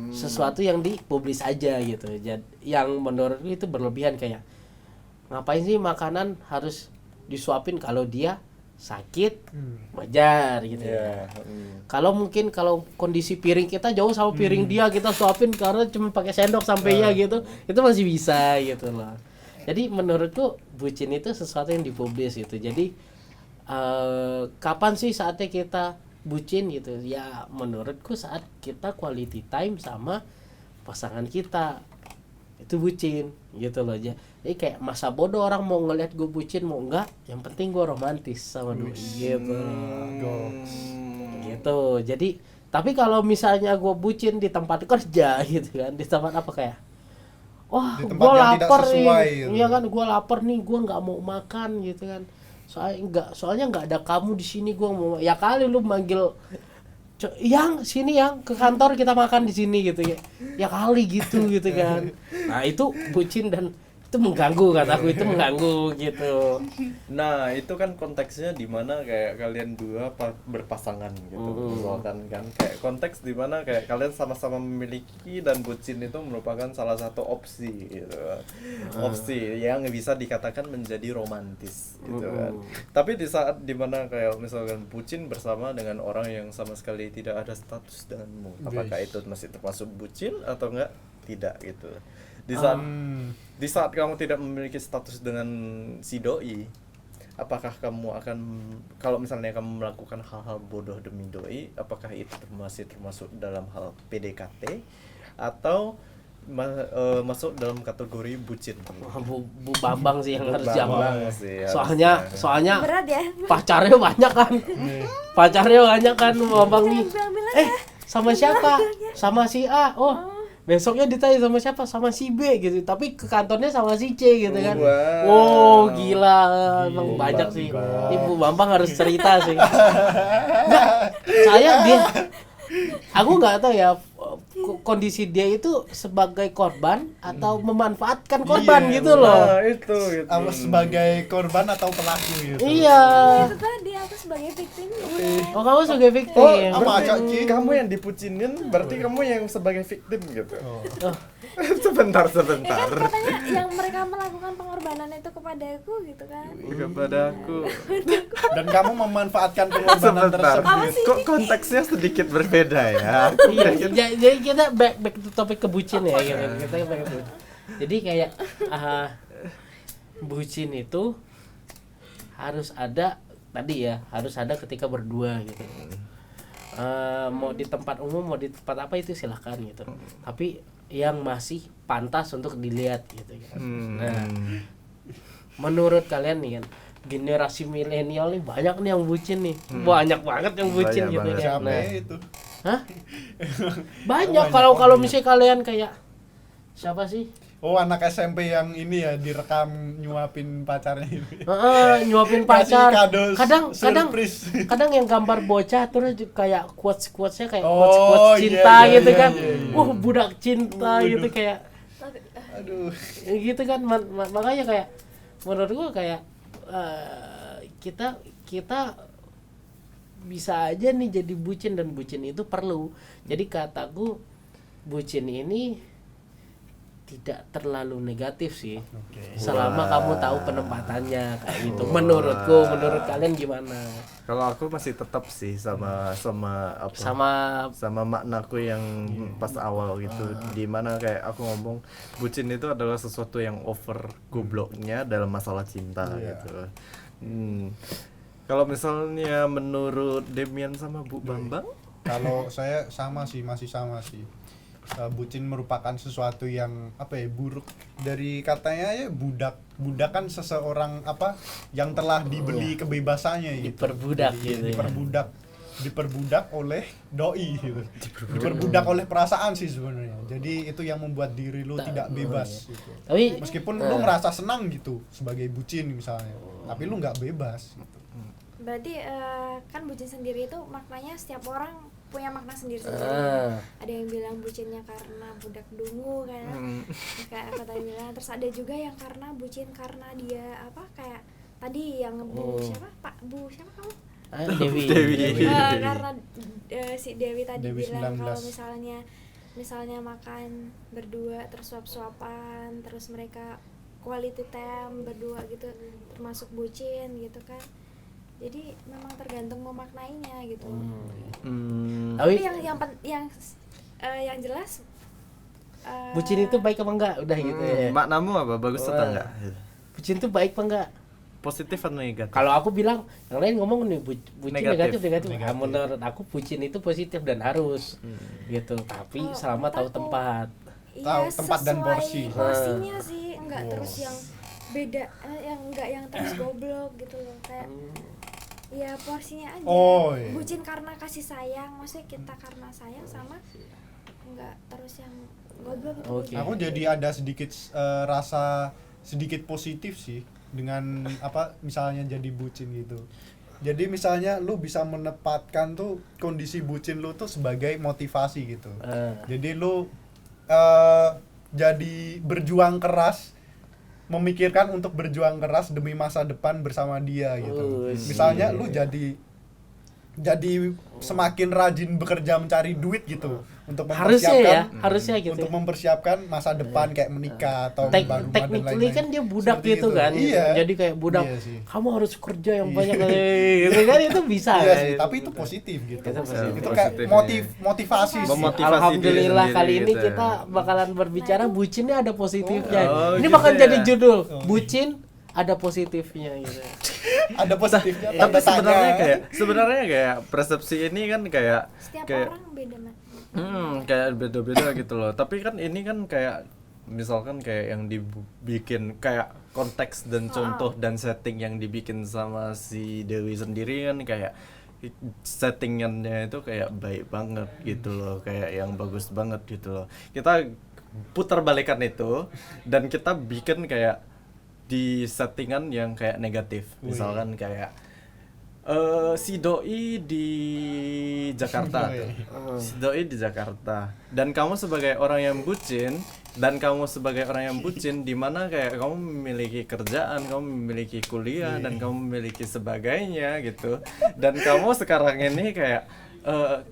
Speaker 1: Sesuatu yang dipublis aja gitu. Jadi yang menurutku itu berlebihan, kayak ngapain sih makanan harus disuapin kalau dia sakit, wajar gitu ya. Kalau kondisi piring kita jauh sama piring dia, kita suapin karena cuma pakai sendok sampai ya gitu, itu masih bisa gitu loh. Jadi menurutku bucin itu sesuatu yang dipublis gitu. Jadi kapan sih saatnya kita bucin gitu? Ya menurutku saat kita quality time sama pasangan kita, itu bucin gitu loh. Jadi kayak masa bodoh orang mau ngeliat gue bucin mau enggak, yang penting gue romantis sama doi gitu. Gitu. Jadi tapi kalau misalnya gue bucin di tempat kerja gitu kan, di tempat apa kayak gue lapar nih, iya kan, gue lapar nih, gue nggak mau makan gitu kan, soalnya nggak ada kamu di sini, gue mau, ya kali lu manggil yang sini, yang ke kantor kita makan di sini gitu ya kali gitu kan. Nah itu bucin dan itu mengganggu, kataku itu mengganggu gitu.
Speaker 3: Nah itu kan konteksnya di mana kayak kalian dua berpasangan gitu. Misalkan kan kayak konteks di mana kayak kalian sama-sama memiliki dan bucin itu merupakan salah satu opsi gitu. Opsi yang bisa dikatakan menjadi romantis gitu kan. Tapi di saat di mana kayak misalkan bucin bersama dengan orang yang sama sekali tidak ada status denganmu, apakah itu masih termasuk bucin atau enggak? Tidak gitu. Di saat kamu tidak memiliki status dengan si doi, apakah kamu akan, kalau misalnya kamu melakukan hal-hal bodoh demi doi, apakah itu masih termasuk dalam hal PDKT atau masuk dalam kategori bucin?
Speaker 1: Bu Bambang sih yang harus jawab. Soalnya
Speaker 2: berat ya.
Speaker 1: Pacarnya banyak kan Bambang nih. Sama siapa? Sama si A. Besoknya ditanya sama siapa? Sama si B gitu. Tapi ke kantornya sama si C gitu kan. Wow, gila. Emang banyak sih. Ibu Bambang harus cerita sih. Aku nggak tahu ya kondisi dia itu sebagai korban atau memanfaatkan korban gitu loh.
Speaker 3: Nah, itu.
Speaker 4: Apa sebagai korban atau pelaku gitu.
Speaker 1: Iya.
Speaker 2: Itu tadi aku sebagai victim.
Speaker 1: Oh, kamu sebagai victim.
Speaker 3: Kamu yang dipucinin, berarti kamu yang sebagai victim gitu. Sebentar.
Speaker 2: Ya kan katanya yang mereka melakukan pengorbanan itu kepadaku gitu kan.
Speaker 3: Kepada aku.
Speaker 4: Dan kamu memanfaatkan pengorbanan tersebut.
Speaker 3: Kok konteksnya sedikit berbeda ya?
Speaker 1: Jadi kita back to topik ke bucin ya gitu. Kita back ke bucin. Jadi kayak bucin itu harus ada ketika berdua gitu. Mau di tempat umum, mau di tempat apa itu silakan gitu. Tapi yang masih pantas untuk dilihat gitu kan. Nah, menurut kalian nih kan, generasi milenial nih banyak nih yang bucin nih. Banyak banget yang bucin gitu kan. Nah,
Speaker 4: itu.
Speaker 1: Hah? Banyak. Kalau misalnya kalian kayak siapa sih?
Speaker 4: Oh, anak SMP yang ini ya direkam nyuapin pacarnya ini.
Speaker 1: Nyuapin pacar. Kadang yang gambar bocah terus kayak quotes-quotesnya kayak quotes cinta gitu kan. Budak cinta gitu kayak.
Speaker 4: Aduh.
Speaker 1: Gitu kan makanya kayak menurut gua kayak kita bisa aja nih jadi bucin, dan bucin itu perlu. Jadi kataku bucin ini tidak terlalu negatif sih. Selama kamu tahu penempatannya kayak gitu. Menurut kalian gimana?
Speaker 3: Kalau aku masih tetap sih sama maknaku yang pas awal gitu, di mana kayak aku ngomong bucin itu adalah sesuatu yang over gobloknya dalam masalah cinta gitu. Kalau misalnya menurut Demian sama Bu Bambang?
Speaker 4: Kalau saya masih sama sih. bucin merupakan sesuatu yang apa ya, buruk. Dari katanya ya budak kan seseorang apa yang telah dibeli kebebasannya gitu.
Speaker 1: Diperbudak gitu ya.
Speaker 4: Diperbudak oleh doi gitu. Diperbudak oleh perasaan sih sebenarnya. Jadi itu yang membuat diri lu tidak bebas gitu.
Speaker 1: Tapi
Speaker 4: Meskipun lu ngerasa senang gitu sebagai bucin misalnya, tapi lu nggak bebas gitu.
Speaker 2: Berarti kan bucin sendiri itu maknanya setiap orang punya makna sendiri-sendiri. Ada yang bilang bucinnya karena budak dungu kan, kayak apa tadi bilang. Terus ada juga yang karena bucin karena dia apa kayak tadi yang siapa kamu?
Speaker 1: Dewi.
Speaker 2: Karena si Dewi tadi
Speaker 4: Dewi
Speaker 2: bilang
Speaker 4: 19.
Speaker 2: kalau misalnya makan berdua terus suap-suapan, terus mereka quality time berdua gitu, termasuk bucin gitu kan. Jadi memang tergantung memaknainya gitu. Tapi yang jelas
Speaker 1: bucin itu baik apa enggak? Udah gitu ya.
Speaker 3: Maknamu apa? Bagus atau enggak?
Speaker 1: Bucin itu baik apa enggak?
Speaker 3: Positif atau negatif?
Speaker 1: Kalau aku bilang, yang lain ngomong nih bucin negatif.
Speaker 4: Negatif.
Speaker 1: Nah, menurut aku bucin itu positif dan harus gitu. Tapi selama tahu tempat.
Speaker 4: Tahu tempat dan porsi.
Speaker 2: Porsinya sih enggak terus yang beda, yang enggak yang terus goblok gitu loh, kayak ya porsinya aja.
Speaker 4: Iya.
Speaker 2: Bucin karena kasih sayang, maksudnya kita karena sayang sama enggak terus yang goblok gitu.
Speaker 1: Oke.
Speaker 4: Aku jadi ada sedikit rasa sedikit positif sih dengan apa misalnya jadi bucin gitu. Jadi misalnya lu bisa menempatkan tuh kondisi bucin lu tuh sebagai motivasi gitu. Jadi lu jadi berjuang keras, memikirkan untuk berjuang keras demi masa depan bersama dia gitu. Misalnya lu jadi semakin rajin bekerja mencari duit gitu untuk
Speaker 1: harusnya gitu.
Speaker 4: Untuk mempersiapkan masa depan kayak menikah atau baru rumah dan
Speaker 1: Technically
Speaker 4: lain-lain.
Speaker 1: kan dia budak
Speaker 4: Seperti
Speaker 1: gitu
Speaker 4: itu.
Speaker 1: kan.
Speaker 4: Iya.
Speaker 1: Jadi kayak budak,
Speaker 4: Iya sih.
Speaker 1: kamu harus kerja yang banyak gitu kan, itu bisa
Speaker 4: Iya
Speaker 1: kan.
Speaker 4: sih, tapi itu positif gitu.
Speaker 1: Itu positif.
Speaker 4: Itu kayak motivasi sih.
Speaker 3: Memotivasi
Speaker 1: Alhamdulillah
Speaker 3: diri
Speaker 1: kali ini
Speaker 3: gitu.
Speaker 1: kita bakalan berbicara bucinnya ada positifnya.
Speaker 3: Oh,
Speaker 1: Ini
Speaker 3: gitu
Speaker 1: bakal
Speaker 3: ya.
Speaker 1: jadi judul bucin ada positifnya gitu.
Speaker 4: Ada positifnya.
Speaker 3: Tapi
Speaker 4: tanda tanya.
Speaker 3: sebenarnya kayak persepsi ini kan kayak
Speaker 2: Setiap
Speaker 3: kayak
Speaker 2: orang beda Mat.
Speaker 3: kayak beda-beda gitu loh. Tapi kan ini kan kayak misalkan kayak yang dibikin kayak konteks dan contoh dan setting yang dibikin sama si Dewi sendiri kan kayak settingannya itu kayak baik banget gitu loh, kayak yang bagus banget gitu loh. Kita putar balikan itu dan kita bikin kayak di settingan yang kayak negatif. Misalkan kayak si doi di Jakarta tuh. Si doi di Jakarta. Dan kamu sebagai orang yang bucin di mana kayak kamu memiliki kerjaan, kamu memiliki kuliah dan kamu memiliki sebagainya gitu. Dan kamu sekarang ini kayak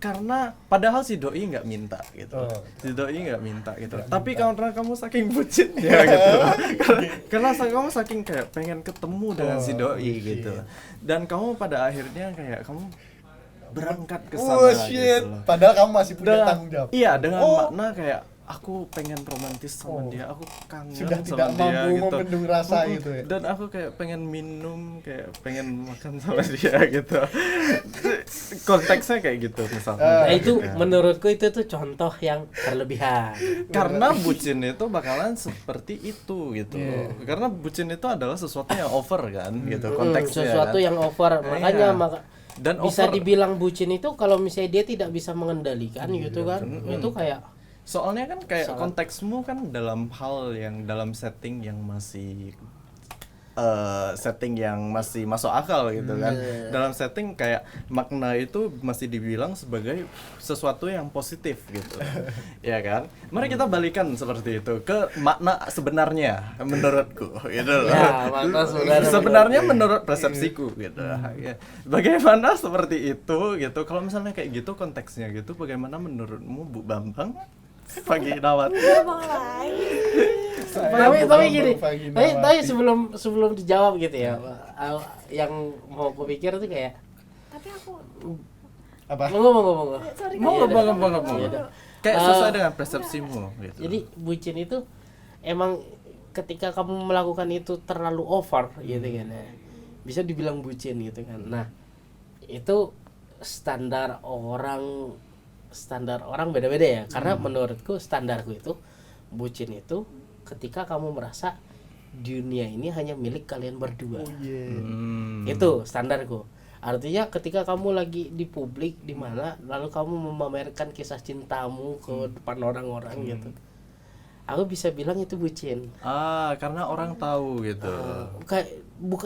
Speaker 3: karena padahal si doi nggak minta gitu, si doi nggak minta gitu, tapi karena kamu saking bucinnya gitu, karena kamu saking kayak pengen ketemu dengan si doi gitu, dan kamu pada akhirnya kayak kamu berangkat ke sana gitu loh.
Speaker 4: Padahal kamu masih punya tanggung jawab.
Speaker 3: Iya, dengan makna kayak aku pengen romantis sama dia, aku kangen
Speaker 4: Sudah
Speaker 3: sama
Speaker 4: tidak
Speaker 3: dia
Speaker 4: mampu
Speaker 3: gitu.
Speaker 4: membendung rasa gitu ya.
Speaker 3: Dan aku kayak pengen minum, kayak pengen makan sama dia gitu. Konteksnya kayak gitu misalnya.
Speaker 1: Nah itu menurutku itu tuh contoh yang berlebihan.
Speaker 3: Karena bucin itu bakalan seperti itu gitu loh. Karena bucin itu adalah sesuatu yang over kan gitu konteksnya.
Speaker 1: Sesuatu
Speaker 3: kan.
Speaker 1: yang over, makanya
Speaker 3: Dan
Speaker 1: bisa
Speaker 3: over.
Speaker 1: dibilang bucin itu kalau misalnya dia tidak bisa mengendalikan gitu kan, itu kayak
Speaker 3: Soalnya kan kayak konteksmu kan dalam hal yang dalam setting yang masih masuk akal gitu kan. Dalam setting kayak makna itu masih dibilang sebagai sesuatu yang positif gitu. Ya kan? Mari kita balikan seperti itu ke makna sebenarnya menurutku gitu loh.
Speaker 1: Ya, makna
Speaker 3: sebenarnya menurut persepsiku gitu. Ya. Bagaimana seperti itu gitu. Kalau misalnya kayak gitu konteksnya gitu, bagaimana menurutmu Bu Bambang? Pagi Nawat.
Speaker 1: tapi gini, tapi sebelum dijawab gitu ya, yang mau aku pikir tuh kayak
Speaker 2: Tapi aku
Speaker 4: Apa?
Speaker 1: ngomong
Speaker 2: sorry
Speaker 3: Ngomong.
Speaker 1: Iya.
Speaker 3: Kayak sesuai dengan persepsimu gitu.
Speaker 1: Jadi bucin itu emang ketika kamu melakukan itu terlalu over gitu kan ya, bisa dibilang bucin gitu kan. Nah itu standar orang standar orang beda-beda ya. Karena menurutku standarku itu bucin itu ketika kamu merasa dunia ini hanya milik kalian berdua. Itu standarku. Artinya ketika kamu lagi di publik di mana lalu kamu memamerkan kisah cintamu ke depan orang-orang gitu. Aku bisa bilang itu bucin.
Speaker 3: Karena orang tahu gitu.
Speaker 1: Kayak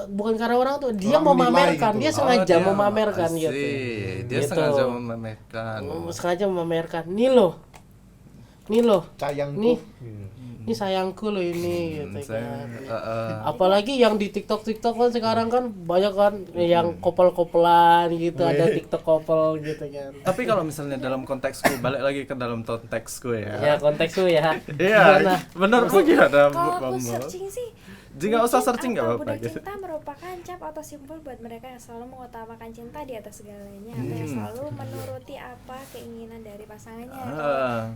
Speaker 1: bukan karena orang tuh, dia
Speaker 4: Orang
Speaker 1: memamerkan,
Speaker 4: menilai
Speaker 1: dia
Speaker 4: gitu.
Speaker 1: sengaja
Speaker 3: dia
Speaker 1: memamerkan
Speaker 3: I
Speaker 1: gitu.
Speaker 3: see. Dia
Speaker 1: Gitu.
Speaker 3: sengaja memamerkan.
Speaker 1: Sengaja memamerkan. Nih loh,
Speaker 4: Sayangku.
Speaker 1: ini sayangku loh ini gitu
Speaker 3: Saya,
Speaker 1: kan. Apalagi yang di TikTok kan sekarang kan banyak kan yang kopel-kopelan gitu, ada TikTok couple gitu kan.
Speaker 3: Tapi kalau misalnya dalam konteksku, balik lagi ke dalam konteksku
Speaker 1: Ya
Speaker 3: ya.
Speaker 1: konteksku ya.
Speaker 3: Iya,
Speaker 1: Gimana?
Speaker 3: benar gimana
Speaker 2: Kalau aku
Speaker 3: Bambang?
Speaker 2: searching sih,
Speaker 3: Jika usah
Speaker 2: bucin
Speaker 3: searching nggak
Speaker 2: atau
Speaker 3: apa-apa
Speaker 2: budak
Speaker 3: gitu.
Speaker 2: cinta merupakan cap atau simbol buat mereka yang selalu mengutamakan cinta di atas segalanya, atau yang selalu menuruti apa keinginan dari pasangannya.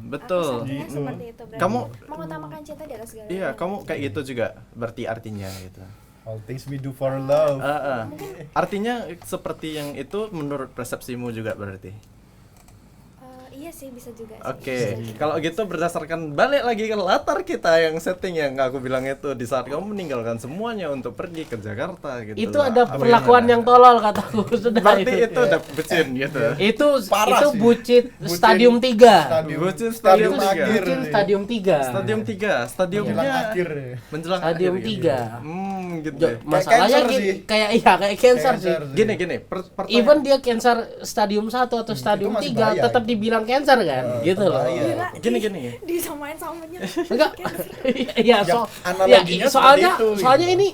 Speaker 3: Betul.
Speaker 2: Aku searchingnya seperti itu. Berarti
Speaker 3: Kamu-
Speaker 2: mengutamakan cinta di atas segalanya.
Speaker 3: Iya, kamu kayak gitu juga berarti artinya gitu.
Speaker 4: All things we do for love.
Speaker 3: Artinya seperti yang itu menurut persepsimu juga berarti.
Speaker 2: Iya sih, bisa juga sih.
Speaker 3: Oke,
Speaker 2: Bisa juga.
Speaker 3: kalau gitu berdasarkan balik lagi ke latar kita yang setting yang aku bilang itu di saat kamu meninggalkan semuanya untuk pergi ke Jakarta gitu.
Speaker 1: Itu
Speaker 3: loh.
Speaker 1: ada
Speaker 3: Apa
Speaker 1: perlakuan
Speaker 3: gimana?
Speaker 1: yang tolol kataku sudah
Speaker 3: Berarti itu udah bucin gitu.
Speaker 1: Itu
Speaker 4: Parah
Speaker 1: itu
Speaker 4: sih.
Speaker 1: bucin stadium 3.
Speaker 3: Bucin
Speaker 1: Itu
Speaker 3: stadium
Speaker 4: akhir.
Speaker 1: bucin stadium 3.
Speaker 3: Stadium 3, stadiumnya
Speaker 4: Menjelang akhir ya.
Speaker 3: menjelang
Speaker 1: Stadium
Speaker 3: akhir gitu.
Speaker 1: 3.
Speaker 3: Gitu.
Speaker 1: Masalahnya
Speaker 4: cancer sih.
Speaker 1: kayak cancer sih.
Speaker 4: Cancer.
Speaker 3: Gini, pertanyaan-
Speaker 1: Even dia cancer stadium 1 atau stadium
Speaker 4: masih
Speaker 1: 3
Speaker 4: bahaya,
Speaker 1: tetap
Speaker 4: itu.
Speaker 1: dibilang cancer kan, gitu loh.
Speaker 4: bahaya.
Speaker 2: Gila,
Speaker 3: Gini.
Speaker 2: disamain samanya.
Speaker 1: Enggak. Iya,
Speaker 4: analoginya
Speaker 1: soalnya
Speaker 4: seperti itu,
Speaker 1: soalnya
Speaker 4: gitu.
Speaker 1: ini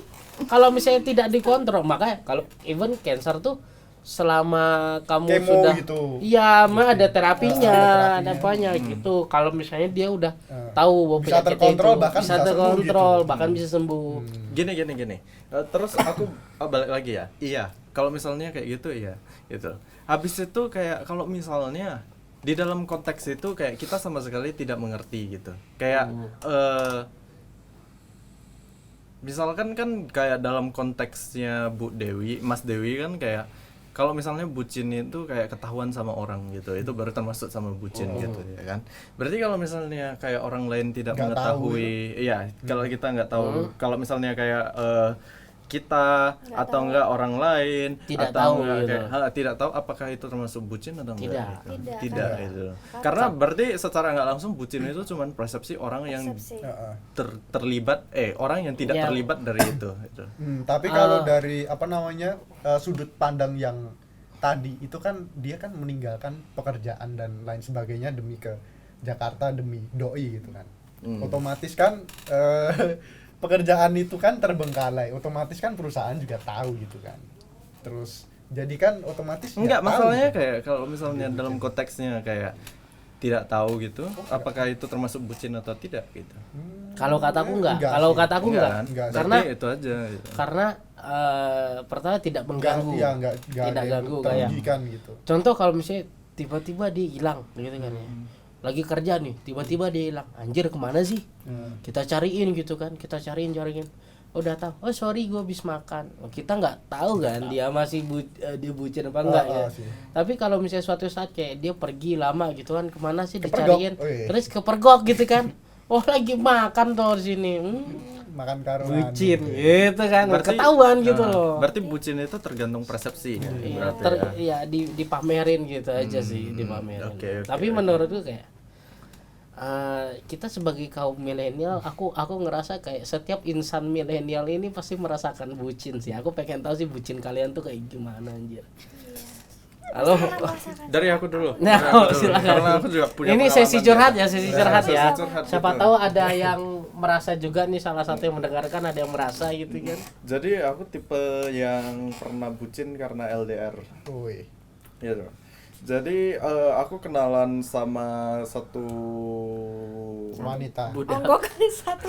Speaker 1: kalau misalnya tidak dikontrol, makanya kalau even cancer tuh selama kamu
Speaker 4: Kemo
Speaker 1: sudah
Speaker 4: gitu.
Speaker 1: iya mah ada terapinya,
Speaker 4: Ada
Speaker 1: ada
Speaker 4: terapinya.
Speaker 1: apanya gitu. Kalau misalnya dia udah tahu bahwa
Speaker 4: Bisa
Speaker 1: penyakitnya
Speaker 4: terkontrol,
Speaker 1: itu
Speaker 4: bahkan
Speaker 1: bisa
Speaker 4: bisa sembuh
Speaker 1: terkontrol,
Speaker 4: gitu.
Speaker 1: bahkan bisa sembuh.
Speaker 3: Gini. Terus aku balik lagi ya. Iya, kalau misalnya kayak gitu iya, gitu. Habis itu kayak kalau misalnya di dalam konteks itu kayak kita sama sekali tidak mengerti gitu. Kayak misalkan kan kayak dalam konteksnya Bu Dewi, Mas Dewi kan kayak kalau misalnya bucin itu kayak ketahuan sama orang gitu, itu baru termasuk sama bucin gitu ya kan. Berarti kalau misalnya kayak orang lain tidak
Speaker 4: Nggak
Speaker 3: mengetahui, iya kalau kita nggak tahu, kalau misalnya kayak kita
Speaker 2: Nggak
Speaker 3: atau
Speaker 2: tahu.
Speaker 3: enggak orang lain
Speaker 1: Tidak
Speaker 3: atau
Speaker 1: tahu
Speaker 3: enggak
Speaker 1: gitu.
Speaker 3: kayak tidak tahu apakah itu termasuk bucin atau enggak
Speaker 1: Tidak.
Speaker 3: gitu.
Speaker 2: Tidak,
Speaker 3: Tidak
Speaker 2: kan?
Speaker 3: itu. Karena berarti secara nggak langsung bucin itu cuma persepsi orang yang
Speaker 2: Persepsi.
Speaker 3: terlibat orang yang tidak
Speaker 1: Yang-
Speaker 3: terlibat dari itu gitu.
Speaker 4: Tapi kalau dari apa namanya sudut pandang yang tadi itu kan dia kan meninggalkan pekerjaan dan lain sebagainya demi ke Jakarta demi doi gitu kan. Otomatis kan pekerjaan itu kan terbengkalai, otomatis kan perusahaan juga tahu gitu kan. Terus jadi kan otomatis
Speaker 3: Enggak,
Speaker 4: nggak tahu
Speaker 3: masalahnya
Speaker 4: gitu.
Speaker 3: kayak kalau misalnya dalam konteksnya kayak tidak tahu gitu, apakah itu termasuk bucin atau tidak gitu.
Speaker 1: Kalau kataku enggak.
Speaker 4: Enggak
Speaker 1: Kalau
Speaker 4: sih.
Speaker 1: kataku enggak.
Speaker 3: kan?
Speaker 4: Enggak sih.
Speaker 1: Karena
Speaker 3: Berarti itu aja gitu.
Speaker 1: karena pertama tidak mengganggu.
Speaker 4: Iya, nggak
Speaker 1: tidak
Speaker 4: ada yang
Speaker 1: ganggu kayak.
Speaker 4: terugikan gitu.
Speaker 1: Contoh kalau misalnya tiba-tiba dia hilang gitu kan ya. Lagi kerja nih, tiba-tiba dia hilang. Anjir kemana sih? Kita cariin gitu kan, kita cariin. Udah tahu, oh sorry gue habis makan. Oh, kita nggak tahu kan dia masih dia bucin apa enggak ya.
Speaker 4: sih.
Speaker 1: Tapi kalau misalnya suatu saat kayak dia pergi lama gitu kan, kemana sih
Speaker 4: Kepergok.
Speaker 1: dicariin?
Speaker 4: Oh, iya.
Speaker 1: Terus kepergok gitu kan. Oh lagi makan tuh di sini.
Speaker 4: Makan karuan.
Speaker 1: Bucin gitu kan. Ketahuan gitu loh.
Speaker 3: Berarti bucin itu tergantung persepsi ya.
Speaker 1: Iya,
Speaker 3: Berarti ya.
Speaker 1: dipamerin gitu aja sih, dipamerin.
Speaker 3: oke,
Speaker 1: Tapi
Speaker 3: oke.
Speaker 1: menurutku kayak kita sebagai kaum milenial, aku ngerasa kayak setiap insan milenial ini pasti merasakan bucin sih. Aku pengen tahu sih bucin kalian tuh kayak gimana anjir. Halo.
Speaker 3: Dari aku dulu.
Speaker 1: Nah,
Speaker 3: Dari aku dulu.
Speaker 1: silakan.
Speaker 3: Karena aku juga punya
Speaker 1: Ini
Speaker 3: pengalaman
Speaker 1: sesi curhat
Speaker 3: gitu.
Speaker 1: ya, sesi
Speaker 3: Ya,
Speaker 1: curhat
Speaker 3: sesi
Speaker 1: ya.
Speaker 3: curhat,
Speaker 1: Siapa
Speaker 3: betul.
Speaker 1: tahu ada yang merasa juga nih, salah satu yang mendengarkan ada yang merasa gitu kan.
Speaker 3: Jadi aku tipe yang pernah bucin karena LDR.
Speaker 4: Woi.
Speaker 3: Gitu. Jadi aku kenalan sama satu
Speaker 4: Wanita.
Speaker 2: Onggok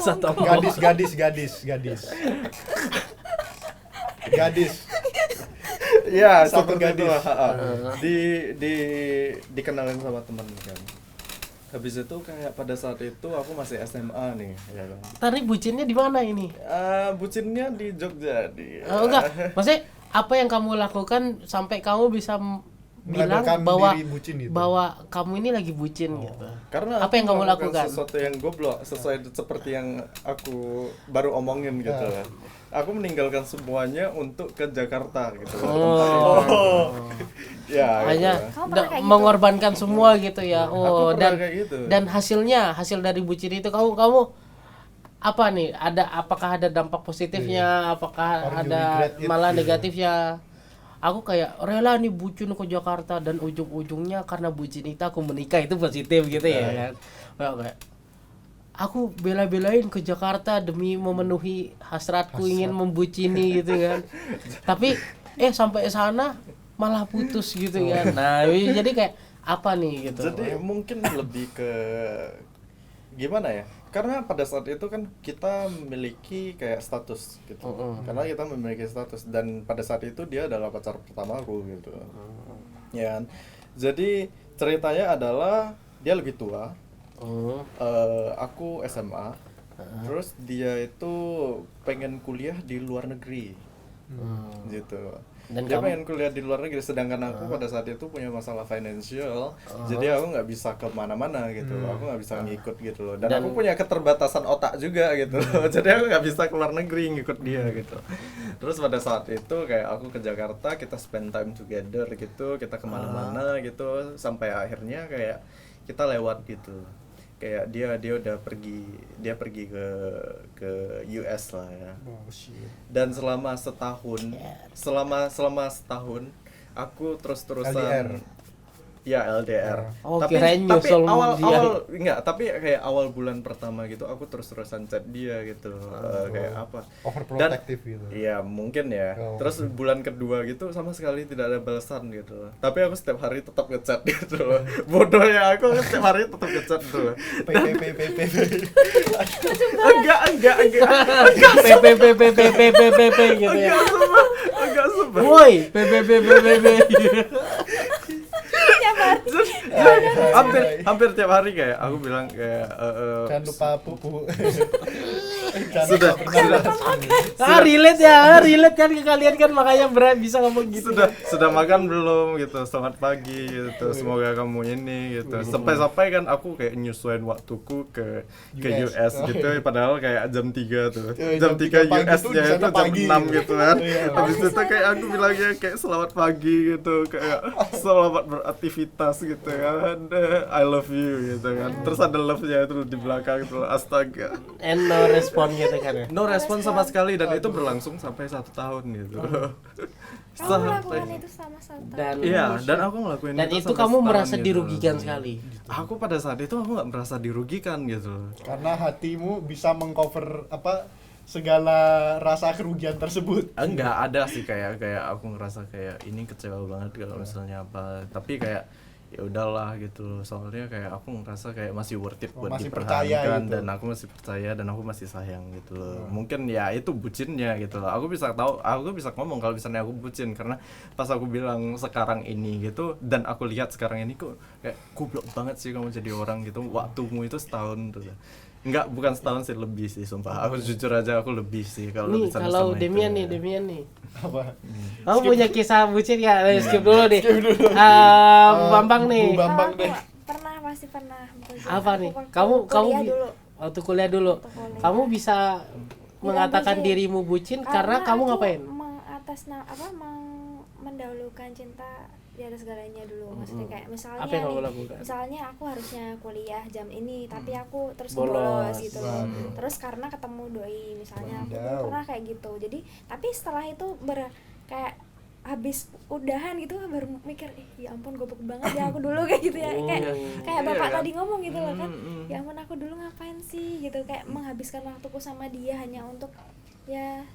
Speaker 2: satu onggok.
Speaker 4: Gadis.
Speaker 3: ya
Speaker 4: Satu
Speaker 3: seperti
Speaker 4: gadis.
Speaker 3: itu lah, dikenalin sama temen kan. Habis itu kayak pada saat itu aku masih SMA nih ya kan.
Speaker 1: Tadi bucinnya di mana ini?
Speaker 3: Bucinnya di Jogja di
Speaker 1: Enggak, maksudnya apa yang kamu lakukan sampai kamu bisa bilang
Speaker 4: melabelkan
Speaker 1: bahwa
Speaker 4: diri bucin gitu.
Speaker 1: bahwa kamu ini lagi bucin gitu.
Speaker 3: Karena
Speaker 1: Apa yang
Speaker 3: aku
Speaker 1: kamu
Speaker 3: melakukan
Speaker 1: lakukan?
Speaker 3: sesuatu yang goblok sesuai seperti yang aku baru omongin gitu lah. Aku meninggalkan semuanya untuk ke Jakarta gitu loh, tempat itu. Ya,
Speaker 1: Hanya
Speaker 3: gitu.
Speaker 2: Kamu pernah kayak gitu?
Speaker 1: mengorbankan semua gitu ya.
Speaker 3: Aku pernah
Speaker 1: Dan
Speaker 3: kayak gitu.
Speaker 1: dan hasil dari bucin itu kamu apa nih? Apakah ada dampak positifnya? Apakah
Speaker 4: Or you
Speaker 1: ada
Speaker 4: regret it,
Speaker 1: malah
Speaker 4: gitu.
Speaker 1: negatifnya? Aku kayak rela nih bucin ke Jakarta dan ujung-ujungnya karena bucin itu aku menikah, itu positif gitu ya kan. Kayak aku bela-belain ke Jakarta demi memenuhi hasratku ingin membucini gitu kan. Tapi sampai sana malah putus gitu kan. Nah, jadi kayak apa nih gitu.
Speaker 3: Jadi mungkin lebih ke gimana ya? Karena pada saat itu kan kita memiliki kayak status gitu. Karena kita memiliki status dan pada saat itu dia adalah pacar pertama aku gitu. Ya kan? Jadi ceritanya adalah dia lebih tua. Aku SMA. Terus dia itu pengen kuliah di luar negeri. Gitu.
Speaker 1: Dan
Speaker 3: Dia
Speaker 1: kamu?
Speaker 3: pengen kuliah di luar negeri, sedangkan aku pada saat itu punya masalah financial, jadi aku nggak bisa kemana-mana gitu, aku nggak bisa ngikut gitu loh, dan aku punya keterbatasan otak juga gitu loh, jadi aku nggak bisa keluar negeri ngikut dia gitu. Terus pada saat itu kayak aku ke Jakarta, kita spend time together gitu, kita kemana-mana gitu, sampai akhirnya kayak kita lewat gitu. Kayak dia udah pergi ke US lah ya.
Speaker 4: Oh, shit.
Speaker 3: Dan selama setahun aku terus-terusan
Speaker 4: LDR.
Speaker 3: ya LDR.
Speaker 1: Oh,
Speaker 3: tapi
Speaker 1: kirain nyusul dia.
Speaker 3: Tapi awal bulan pertama gitu aku terus-terusan chat dia gitu. Kayak apa?
Speaker 4: Overprotective gitu.
Speaker 3: Iya, mungkin ya.
Speaker 4: Oh.
Speaker 3: Terus bulan kedua gitu sama sekali tidak ada balasan gitu. Tapi aku setiap hari tetap ngechat gitu loh. Bodohnya aku setiap hari tetap ngechat gitu loh. Enggak.
Speaker 1: PPPPPPPPP gitu ya.
Speaker 3: Enggak sumpah.
Speaker 1: Woi, PPPPPP.
Speaker 3: hampir tiap hari kayak aku bilang kayak
Speaker 4: Jangan lupa pupu.
Speaker 3: sudah
Speaker 1: relate kan ke kalian kan, makanya bisa ngomong gitu.
Speaker 3: sudah makan belum gitu, selamat pagi gitu, semoga kamu ini gitu, sampai kan aku kayak nyusuin waktuku ke US gitu, padahal kayak jam 3 tuh, jam 3 US nya itu jam 6 gitu kan. Habis itu kayak aku bilangnya kayak selamat pagi gitu, kayak selamat beraktivitas gitu kan, I love you gitu kan, terus ada love nya itu di belakang tuh, astaga.
Speaker 1: And no respon gitu kan ya.
Speaker 3: No respon sama sekali, dan itu berlangsung sampai 1 tahun gitu.
Speaker 2: Kamu melakukan itu sama satu.
Speaker 3: Dan aku ngelakuin
Speaker 1: Dan itu
Speaker 3: sampai
Speaker 1: kamu
Speaker 3: setahun
Speaker 1: merasa
Speaker 3: gitu.
Speaker 1: dirugikan sekali.
Speaker 3: Aku pada saat itu aku nggak merasa dirugikan gitu.
Speaker 4: Karena hatimu bisa mengcover segala rasa kerugian tersebut.
Speaker 3: Enggak ada sih, kayak aku ngerasa kayak ini kecewa banget kalau misalnya apa, tapi kayak ya udahlah gitu, soalnya kayak aku ngerasa kayak masih worth it buat
Speaker 4: masih percaya
Speaker 3: dipertahankan
Speaker 4: gitu.
Speaker 3: dan aku masih percaya dan aku masih sayang gitu loh. Mungkin ya itu bucinnya gitu loh. Aku bisa ngomong kalau misalnya aku bucin, karena pas aku bilang sekarang ini gitu, dan aku lihat sekarang ini kok kayak goblok banget sih kamu jadi orang gitu, waktumu itu setahun tuh. Enggak, bukan setahun sih, lebih sih sumpah. Aku jujur aja aku lebih sih kalau
Speaker 1: Nih,
Speaker 3: bisa
Speaker 1: kalau
Speaker 3: sama
Speaker 1: Demian
Speaker 3: itu.
Speaker 1: nih.
Speaker 4: Apa?
Speaker 1: Kamu punya kisah bucin ya? Skip dulu deh. Bambang nih.
Speaker 4: Bu Bambang
Speaker 2: Aku
Speaker 4: deh.
Speaker 2: pasti pernah.
Speaker 1: Apa nih?
Speaker 2: Waktu
Speaker 1: Kamu
Speaker 2: kuliah dulu.
Speaker 1: waktu kuliah dulu.
Speaker 2: Waktu kuliah.
Speaker 1: Kamu bisa mengatakan
Speaker 2: bucin.
Speaker 1: dirimu bucin karena kamu
Speaker 2: aku
Speaker 1: ngapain?
Speaker 2: Mendahulukan cinta di atas segalanya dulu. Maksudnya kayak misalnya
Speaker 1: Apa yang kamu lakukan?
Speaker 2: misalnya aku harusnya kuliah jam ini tapi aku terus
Speaker 1: Bolos.
Speaker 2: bolos gitu loh. Terus karena ketemu doi misalnya, aku tuh
Speaker 4: Wadaw.
Speaker 2: pernah kayak gitu. Jadi tapi setelah itu kayak habis udahan gitu baru mikir, ya ampun goblok banget ya aku dulu kayak gitu ya. Kayak bapak
Speaker 3: Iya kan?
Speaker 2: tadi ngomong gitu loh kan. Ya ampun aku dulu ngapain sih gitu, kayak menghabiskan waktuku sama dia hanya untuk ya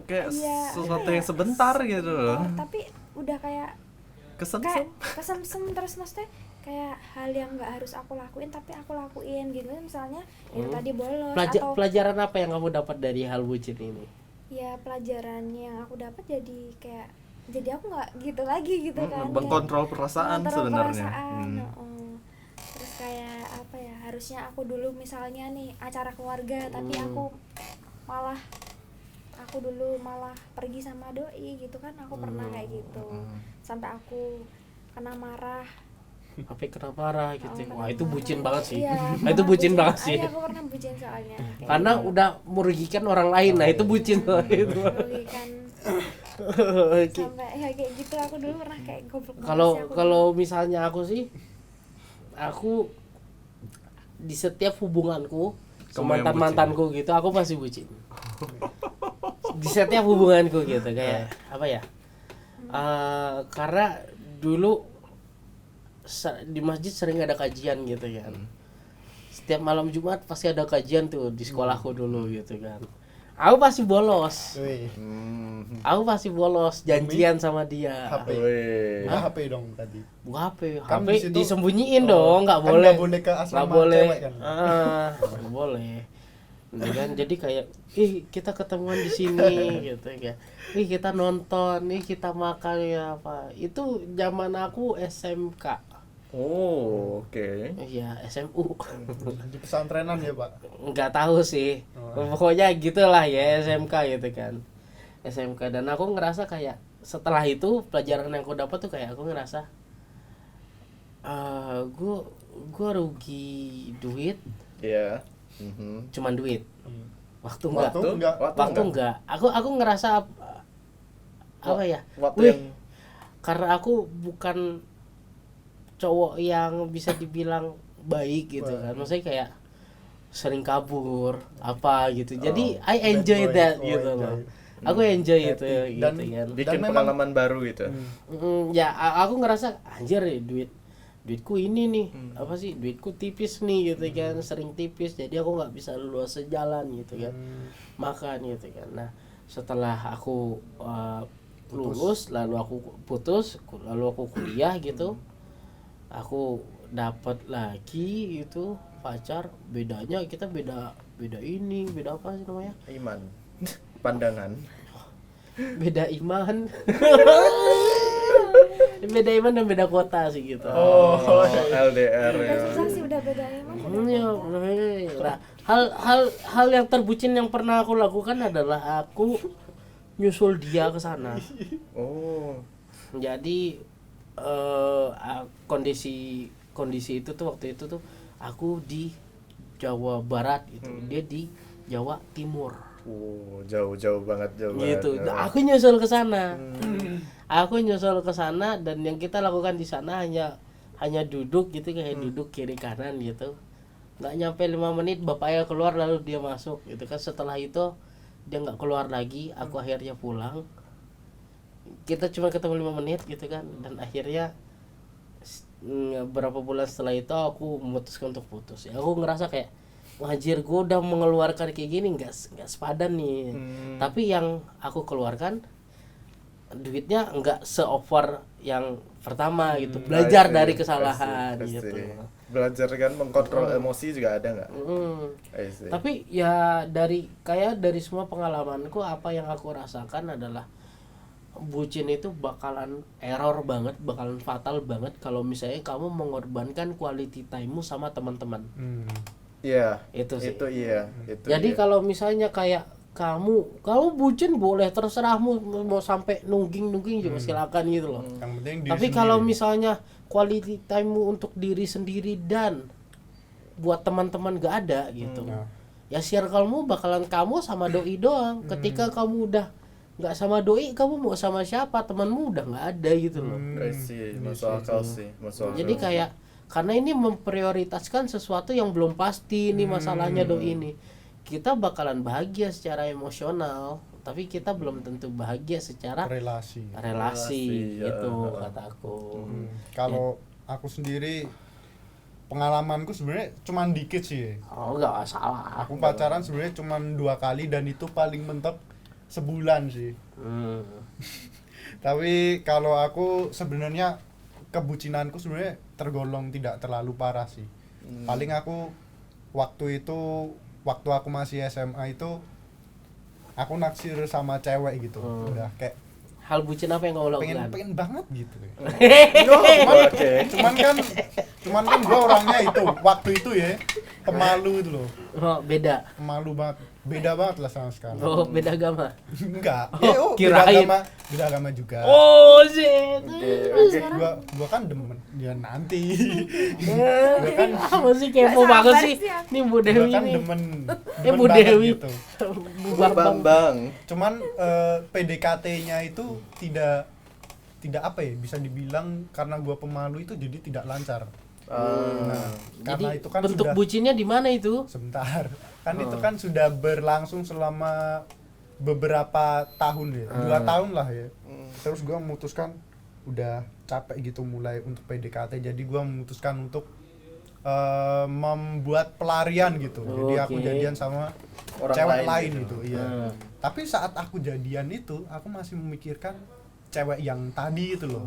Speaker 3: Kayak
Speaker 2: Iya,
Speaker 3: sesuatu
Speaker 2: iya.
Speaker 3: yang sebentar gitu loh.
Speaker 2: tapi udah kayak
Speaker 3: Kesemsem.
Speaker 2: kesemsem terus, maksudnya kayak hal yang nggak harus aku lakuin tapi aku lakuin gitu. Misalnya itu tadi bolos atau
Speaker 1: Pelajaran apa yang kamu dapat dari hal bucin ini?
Speaker 2: ya pelajaran yang aku dapat jadi aku nggak gitu lagi gitu kan,
Speaker 3: Mengkontrol perasaan
Speaker 2: Mengontrol
Speaker 3: sebenarnya.
Speaker 2: perasaan, terus kayak apa ya, harusnya aku dulu misalnya nih acara keluarga tapi aku dulu malah pergi sama doi gitu kan, aku pernah kayak gitu sampai aku kena marah.
Speaker 1: Sampai kena marah gitu.
Speaker 2: Oh,
Speaker 1: Wah,
Speaker 2: kena
Speaker 1: itu bucin
Speaker 2: marah.
Speaker 1: banget sih.
Speaker 2: Iya,
Speaker 1: Nah, itu
Speaker 2: pernah
Speaker 1: bucin banget sih.
Speaker 2: Iya, aku pernah bucin soalnya.
Speaker 1: Karena udah merugikan orang lain. Nah, itu bucin loh itu.
Speaker 2: Merugikan sampai ya kayak gitu. Aku dulu pernah kayak goblok banget
Speaker 1: Kalau
Speaker 2: sih aku
Speaker 1: kalau
Speaker 2: dulu.
Speaker 1: misalnya aku di setiap hubunganku sama
Speaker 3: Kamu yang
Speaker 1: mantan-mantanku gitu aku pasti bucin. Di setiap hubunganku gitu kayak apa ya? Karena dulu di masjid sering ada kajian gitu kan. Setiap malam Jumat pasti ada kajian tuh di sekolahku dulu gitu kan. Aku pasti bolos.
Speaker 4: Wih,
Speaker 1: Aku pasti bolos janjian sama dia.
Speaker 4: HP.
Speaker 3: Wih.
Speaker 4: Buka HP dong tadi.
Speaker 1: Buka HP,
Speaker 4: Kan
Speaker 1: HP
Speaker 4: di situ-
Speaker 1: disembunyiin
Speaker 4: Oh,
Speaker 1: dong, nggak
Speaker 4: kan
Speaker 1: boleh.
Speaker 4: nggak boleh ke asrama
Speaker 1: Nggak boleh.
Speaker 4: cewek kan?
Speaker 1: Nggak boleh. Gitu kan, jadi kayak, kita ketemuan di sini gitu ya. Kita nonton, kita makan ya apa. Itu zaman aku SMK.
Speaker 3: Oh, oke.
Speaker 1: Iya, SMU.
Speaker 4: Di pesantrenan ya, Pak.
Speaker 1: Nggak tahu sih.
Speaker 4: Oh.
Speaker 1: Pokoknya gitulah ya SMK gitu kan. SMK dan aku ngerasa kayak setelah itu pelajaran yang aku dapat tuh kayak aku ngerasa gue rugi duit,
Speaker 3: Iya.
Speaker 1: cuman duit.
Speaker 4: Hmm.
Speaker 1: Waktu enggak.
Speaker 4: Waktu enggak.
Speaker 1: Waktu enggak. Aku ngerasa apa ya?
Speaker 3: Waktu
Speaker 1: Wih,
Speaker 3: yang
Speaker 1: karena aku bukan cowok yang bisa dibilang baik gitu kan. Maksudnya kayak sering kabur apa gitu. Jadi I enjoy
Speaker 4: bad boy.
Speaker 1: that
Speaker 4: Oh,
Speaker 1: gitu
Speaker 4: enjoy.
Speaker 1: loh. Aku enjoy
Speaker 4: Happy.
Speaker 1: itu
Speaker 4: Dan-
Speaker 1: gitu kan.
Speaker 3: bikin
Speaker 4: memang-
Speaker 3: pengalaman baru gitu.
Speaker 1: Ya aku ngerasa anjir ya duitku ini nih apa sih duitku tipis nih gitu kan, sering tipis jadi aku nggak bisa luas sejalan gitu kan, makan gitu kan. Nah setelah aku lulus lalu aku putus lalu aku kuliah gitu, aku dapat lagi itu pacar, bedanya kita beda ini beda apa sih namanya,
Speaker 3: Iman. Pandangan.
Speaker 1: beda iman. Beda iman dan beda kota sih gitu.
Speaker 3: Oh, LDR
Speaker 2: Udah
Speaker 3: ya.
Speaker 2: susah sih udah beda emang
Speaker 1: Iya, nah, hal yang terbucin yang pernah aku lakukan adalah aku nyusul dia ke sana.
Speaker 3: Oh.
Speaker 1: Jadi kondisi itu tuh waktu itu tuh aku di Jawa Barat gitu, dia di Jawa Timur.
Speaker 3: Jauh banget
Speaker 1: Gitu.
Speaker 3: banget.
Speaker 1: Aku nyusul ke sana. Aku nyusul ke sana dan yang kita lakukan di sana hanya duduk gitu kayak duduk kiri kanan gitu. Nggak nyampe 5 menit bapaknya keluar lalu dia masuk gitu kan. Setelah itu dia nggak keluar lagi, aku akhirnya pulang. Kita cuma ketemu 5 menit gitu kan dan akhirnya berapa bulan setelah itu aku memutuskan untuk putus. Ya, aku ngerasa kayak wajir gue udah mengeluarkan kayak gini nggak sepadan nih. Tapi yang aku keluarkan duitnya nggak se-over yang pertama gitu. Belajar dari kesalahan
Speaker 3: I see.
Speaker 1: gitu.
Speaker 3: Belajar kan mengkontrol emosi juga ada nggak? I see.
Speaker 1: Tapi ya dari semua pengalamanku apa yang aku rasakan adalah bucin itu bakalan error banget, bakalan fatal banget kalau misalnya kamu mengorbankan quality time-mu sama teman-teman.
Speaker 3: Iya.
Speaker 1: Itu sih.
Speaker 3: Itu iya. Itu
Speaker 1: Jadi
Speaker 3: iya.
Speaker 1: kalau misalnya kayak kamu bucin boleh terserahmu mau sampai nungging juga silakan gitu loh.
Speaker 4: Yang penting diri
Speaker 1: Tapi
Speaker 4: sendiri.
Speaker 1: kalau misalnya quality time-mu untuk diri sendiri dan buat teman-teman gak ada gitu. Ya circle-mu bakalan kamu sama doi doang. Ketika kamu udah nggak sama doi, kamu mau sama siapa? Temanmu udah nggak ada gitu loh.
Speaker 3: I see. Masuk akal sih. Masuk akal.
Speaker 1: Jadi kayak karena ini memprioritaskan sesuatu yang belum pasti nih masalahnya doi ini. Kita bakalan bahagia secara emosional, tapi kita belum tentu bahagia secara
Speaker 4: relasi.
Speaker 3: Relasi, ya.
Speaker 1: gitu kataku.
Speaker 4: Kalau aku sendiri pengalamanku sebenarnya cuman dikit sih.
Speaker 1: Oh nggak salah.
Speaker 4: Aku pacaran sebenarnya cuman 2 kali dan itu paling mentok sebulan sih. Tapi kalau aku sebenarnya kebucinanku sebenarnya tergolong tidak terlalu parah sih. Paling aku waktu aku masih SMA itu aku naksir sama cewek gitu. Udah kayak
Speaker 1: Hal bucin apa yang kamu lakukan?
Speaker 4: pengen banget gitu.
Speaker 3: Oke.
Speaker 4: Cuman kan gua orangnya itu waktu itu ya pemalu itu loh.
Speaker 1: Oh, beda.
Speaker 4: Pemalu banget. beda banget lah sama sekarang.
Speaker 1: Oh, beda agama.
Speaker 4: Enggak.
Speaker 1: Oh,
Speaker 4: beda
Speaker 1: kirain.
Speaker 4: agama juga.
Speaker 1: Oh, shit.
Speaker 3: Oke.
Speaker 4: Gua kan demen dia nanti.
Speaker 1: Apa sih kepo
Speaker 2: Nggak
Speaker 1: banget
Speaker 2: sabar
Speaker 1: sih?
Speaker 2: sih aku.
Speaker 1: Nih Bu
Speaker 4: Gua
Speaker 1: Dewi
Speaker 4: kan
Speaker 1: nih.
Speaker 4: demen
Speaker 1: Bu
Speaker 4: banget
Speaker 1: Dewi.
Speaker 4: gitu.
Speaker 1: Bu
Speaker 3: Bu Bambang.
Speaker 4: Cuman PDKT-nya itu tidak apa ya, bisa dibilang karena gua pemalu itu jadi tidak lancar. Nah,
Speaker 1: Jadi
Speaker 4: karena itu kan
Speaker 1: bentuk
Speaker 4: sudah
Speaker 1: bucinnya di mana itu?
Speaker 4: sebentar. Kan itu kan sudah berlangsung selama beberapa tahun ya. 2 tahun lah ya. Terus gua memutuskan udah capek gitu mulai untuk PDKT. Jadi gua memutuskan untuk membuat pelarian gitu. Jadi aku
Speaker 1: Oke.
Speaker 4: jadian sama
Speaker 3: Orang
Speaker 4: cewek
Speaker 3: lain
Speaker 4: lain
Speaker 3: gitu.
Speaker 4: gitu, iya. Tapi saat aku jadian itu, aku masih memikirkan cewek yang tadi itu loh.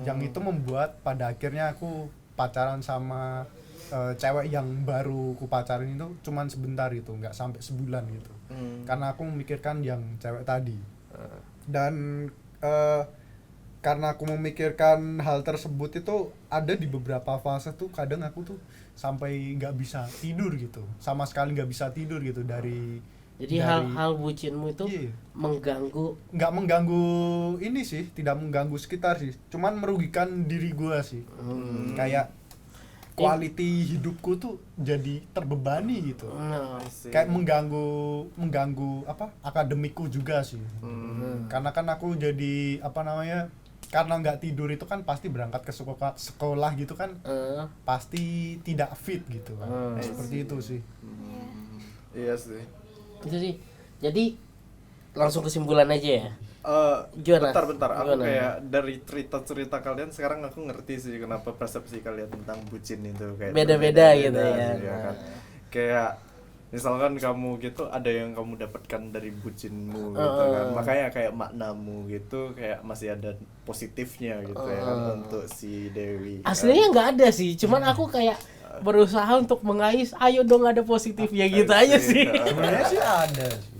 Speaker 4: Yang itu membuat pada akhirnya aku pacaran sama cewek yang baru ku pacarin itu cuman sebentar gitu, nggak sampai sebulan gitu. Karena aku memikirkan yang cewek tadi. Dan karena aku memikirkan hal tersebut itu ada di beberapa fase tuh kadang aku tuh sampai nggak bisa tidur gitu, sama sekali nggak bisa tidur gitu
Speaker 1: Jadi hal-hal bucinmu itu
Speaker 4: Iya.
Speaker 1: mengganggu.
Speaker 4: nggak mengganggu ini sih, tidak mengganggu sekitar sih, cuman merugikan diri gua sih. Kayak quality hidupku tuh jadi terbebani gitu.
Speaker 1: Nah,
Speaker 4: Kayak mengganggu apa akademikku juga sih. Karena kan aku jadi apa namanya, karena nggak tidur itu kan pasti berangkat ke sekolah gitu kan, pasti tidak fit gitu kan. Seperti itu sih.
Speaker 3: Iya sih.
Speaker 1: itu sih. Jadi langsung kesimpulan aja ya. Gimana?
Speaker 3: Bentar, aku
Speaker 1: Gimana?
Speaker 3: kayak dari cerita-cerita kalian sekarang aku ngerti sih kenapa persepsi kalian tentang bucin itu kayak
Speaker 1: Beda-beda
Speaker 3: berbeda-beda
Speaker 1: gitu ya.
Speaker 3: sih, kan. Kayak misalkan kamu gitu ada yang kamu dapatkan dari bucinmu gitu kan. Makanya kayak maknamu gitu kayak masih ada positifnya gitu ya kan untuk si Dewi.
Speaker 1: Aslinya nggak ada sih, cuman aku kayak berusaha untuk mengais, ayo dong ada positifnya gitu aja sih.
Speaker 4: Sebenarnya sih ada sih.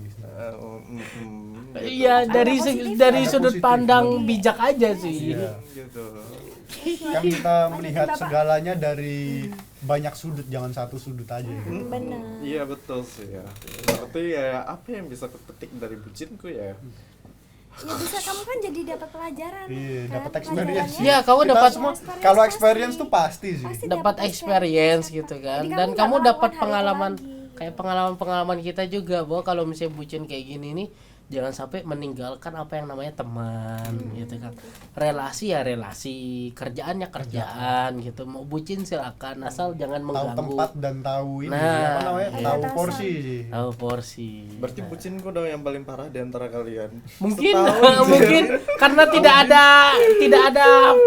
Speaker 1: Iya, dari
Speaker 2: positifnya.
Speaker 1: dari
Speaker 4: Ada
Speaker 1: sudut
Speaker 4: positif.
Speaker 1: pandang bijak aja sih.
Speaker 4: Iya.
Speaker 3: Gitu.
Speaker 4: Kan kita melihat segalanya dari banyak sudut, jangan satu sudut aja gitu.
Speaker 2: Benar.
Speaker 3: Iya betul sih ya. Berarti ya apa yang bisa kepetik dari bucinku ya?
Speaker 2: Ya bisa, kamu kan jadi dapat pelajaran.
Speaker 4: Iya,
Speaker 2: kan?
Speaker 4: dapat experience.
Speaker 2: Pelajarannya
Speaker 1: Iya, kamu
Speaker 4: Kita
Speaker 1: dapat
Speaker 4: semua
Speaker 2: Experience
Speaker 4: kalau
Speaker 2: pasti.
Speaker 4: experience tuh pasti sih.
Speaker 2: Pasti
Speaker 1: dapat experience
Speaker 2: Kak.
Speaker 1: gitu kan,
Speaker 2: Jadi
Speaker 1: dan
Speaker 2: nggak
Speaker 1: kamu
Speaker 2: melakukan
Speaker 1: dapat
Speaker 2: hal itu
Speaker 1: pengalaman
Speaker 2: lagi.
Speaker 1: kayak pengalaman kita juga bahwa kalau misalnya bucin kayak gini nih jangan sampai meninggalkan apa yang namanya teman gitu kan. Relasi ya relasi, kerjaan ya kerjaan gitu. Mau bucin silakan asal jangan
Speaker 4: Tahu
Speaker 1: mengganggu.
Speaker 4: tempat dan tahu ini
Speaker 1: Nah,
Speaker 4: apa namanya?
Speaker 2: iya.
Speaker 4: Tahu
Speaker 2: Batasan.
Speaker 4: porsi sih.
Speaker 1: Tahu porsi.
Speaker 3: Berarti bucinku dong yang paling parah di antara kalian.
Speaker 1: Mungkin
Speaker 3: Setahun.
Speaker 1: mungkin karena tidak ada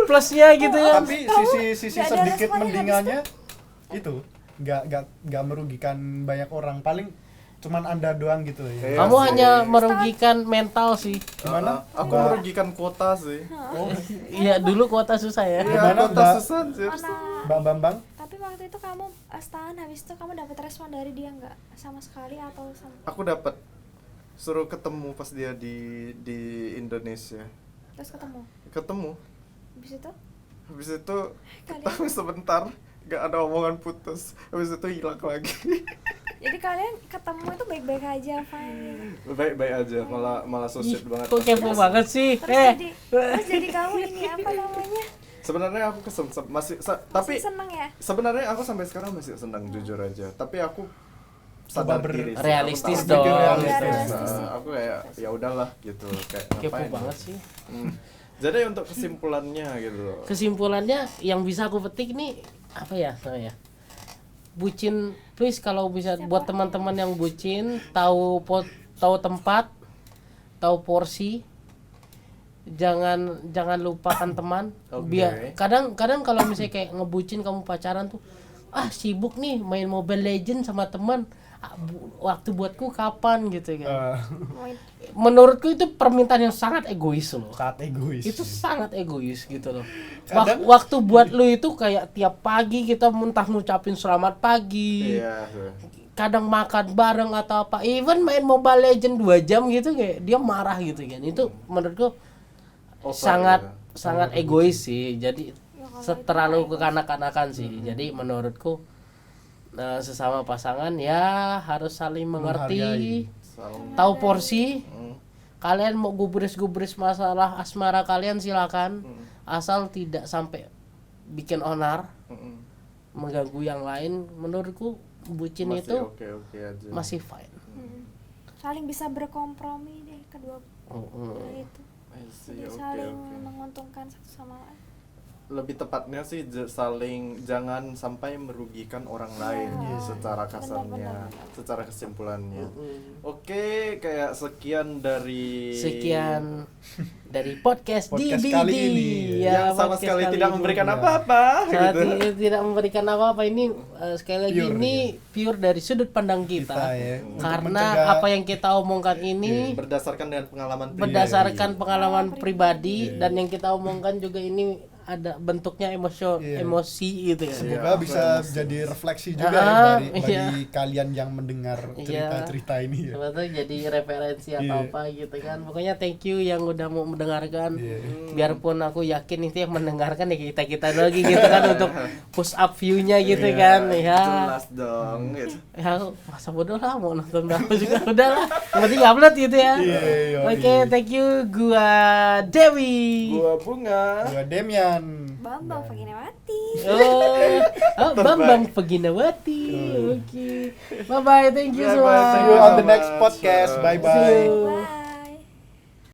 Speaker 1: plusnya gitu ya.
Speaker 4: Tapi sisi
Speaker 2: nggak ada
Speaker 4: sedikit
Speaker 2: responnya
Speaker 4: mendingannya itu nggak merugikan banyak orang, paling cuman Anda doang gitu
Speaker 3: Iya
Speaker 4: ya.
Speaker 1: Kamu
Speaker 3: sih.
Speaker 1: hanya merugikan mental sih.
Speaker 4: Gimana?
Speaker 3: Aku
Speaker 4: Mbak-
Speaker 3: merugikan kuota sih.
Speaker 4: Oh,
Speaker 1: Iya, dulu kuota susah ya.
Speaker 3: Iya,
Speaker 4: Gimana,
Speaker 3: kuota
Speaker 4: Mbak?
Speaker 3: susah sih.
Speaker 2: Mana?
Speaker 4: Mbak Bambang?
Speaker 2: Tapi waktu itu kamu setahun habis itu kamu dapat respon dari dia nggak sama sekali atau sama?
Speaker 3: Aku dapat suruh ketemu pas dia di Indonesia.
Speaker 2: Terus
Speaker 3: Ketemu.
Speaker 2: habis itu
Speaker 3: Habis itu
Speaker 2: kalian
Speaker 3: ketemu sebentar, gak ada omongan putus. Habis itu hilang lagi.
Speaker 2: jadi kalian ketemu itu baik-baik aja, fine.
Speaker 3: Baik-baik aja, malah so sweet banget.
Speaker 1: Kok kepo banget sih?
Speaker 2: Terus jadi kamu ini apa namanya?
Speaker 3: Sebenarnya aku tapi
Speaker 2: seneng ya?
Speaker 3: sebenarnya aku sampai sekarang masih senang jujur aja. Tapi aku
Speaker 4: Coba
Speaker 3: sadar diri sih.
Speaker 1: realistis
Speaker 3: Aku tahu
Speaker 1: dong.
Speaker 2: Realistis sih.
Speaker 3: aku kayak ya udahlah gitu kayak
Speaker 1: Kepo
Speaker 3: ngapain.
Speaker 1: banget sih.
Speaker 3: Jadi untuk kesimpulannya gitu loh.
Speaker 1: Kesimpulannya yang bisa aku petik nih apa ya saya? Bucin, please kalau bisa buat teman-teman yang bucin, tahu tempat, tahu porsi. Jangan lupakan teman.
Speaker 3: Oke.
Speaker 1: Biar kadang kalau misalnya kayak ngebucin kamu pacaran tuh sibuk nih main Mobile Legend sama teman. Waktu buatku kapan gitu kan. Menurutku itu permintaan yang sangat egois loh.
Speaker 4: Saat egois.
Speaker 1: Itu sangat egois gitu loh.
Speaker 4: Kadang-
Speaker 1: Waktu buat lu itu kayak tiap pagi kita muntah ngucapin selamat pagi.
Speaker 3: Iya.
Speaker 1: Kadang makan bareng atau apa. Even main Mobile Legend 2 jam gitu kayak dia marah gitu kan. Itu menurutku sangat egois sih. Jadi
Speaker 2: Ya, kalau
Speaker 1: terlalu
Speaker 2: itu
Speaker 1: kekanak-kanakan sih. Jadi menurutku Nah, sesama pasangan ya harus saling mengerti,
Speaker 4: Menghargai.
Speaker 1: tahu porsi.
Speaker 3: Hmm.
Speaker 1: Kalian mau gubris-gubris masalah asmara kalian silakan, asal tidak sampai bikin onar,
Speaker 3: Mm-mm.
Speaker 1: mengganggu yang lain. Menurutku bucin
Speaker 3: Masih
Speaker 1: itu
Speaker 3: oke aja.
Speaker 1: masih fine.
Speaker 2: Saling bisa berkompromi deh kedua
Speaker 1: Mm-mm.
Speaker 2: belah itu.
Speaker 3: Masih
Speaker 2: Jadi
Speaker 3: oke,
Speaker 2: saling
Speaker 3: oke.
Speaker 2: menguntungkan satu sama lain.
Speaker 3: Lebih tepatnya sih saling jangan sampai merugikan orang lain secara kasarnya,
Speaker 2: benar.
Speaker 3: secara kesimpulannya. Oke, kayak sekian dari
Speaker 4: Podcast
Speaker 1: podcast DBD
Speaker 4: kali ini,
Speaker 3: yang sama
Speaker 1: podcast
Speaker 3: sekali
Speaker 1: kali
Speaker 3: tidak
Speaker 1: ini.
Speaker 3: memberikan apa-apa
Speaker 1: Sangat
Speaker 3: gitu.
Speaker 1: tidak memberikan apa-apa ini, sekali lagi
Speaker 4: Pure,
Speaker 1: ini pure dari sudut pandang
Speaker 4: Kita
Speaker 1: kita,
Speaker 4: ya, untuk
Speaker 1: karena
Speaker 4: mencegah-
Speaker 1: apa yang kita omongkan ini
Speaker 3: Berdasarkan dengan pengalaman pribadi.
Speaker 1: berdasarkan pengalaman pribadi, dan yang kita omongkan juga ini ada bentuknya
Speaker 4: Iya.
Speaker 1: emosi gitu ya.
Speaker 4: Semoga
Speaker 3: Iya,
Speaker 4: bisa
Speaker 3: emosi.
Speaker 4: jadi refleksi juga
Speaker 1: Ah,
Speaker 4: ya bagi
Speaker 1: iya.
Speaker 4: kalian yang mendengar
Speaker 1: Iya.
Speaker 4: cerita-cerita ini ya.
Speaker 1: Sebetulnya jadi referensi atau
Speaker 4: Iya.
Speaker 1: apa gitu kan. Pokoknya thank you yang udah mau mendengarkan.
Speaker 4: Iya.
Speaker 1: Biarpun aku yakin itu yang mendengarkan ya kita lagi gitu kan untuk push up view-nya gitu
Speaker 4: Iya,
Speaker 1: kan ya.
Speaker 3: Jelas dong gitu.
Speaker 1: Ya masa bodoh lah mau nonton apa juga udah lah. Yang penting upload gitu ya.
Speaker 4: Iya, iya,
Speaker 1: Oke,
Speaker 4: iya.
Speaker 1: thank you. Gua Dewi.
Speaker 3: Gua Bunga.
Speaker 4: Gua Demian.
Speaker 2: Bambang Paginawati.
Speaker 1: Oh, Bambang Paginawati. Oke. Bye bye, thank you
Speaker 3: Bye-bye,
Speaker 1: semua.
Speaker 3: thank
Speaker 4: See you on the next podcast. Bye
Speaker 1: See
Speaker 4: bye.
Speaker 1: you.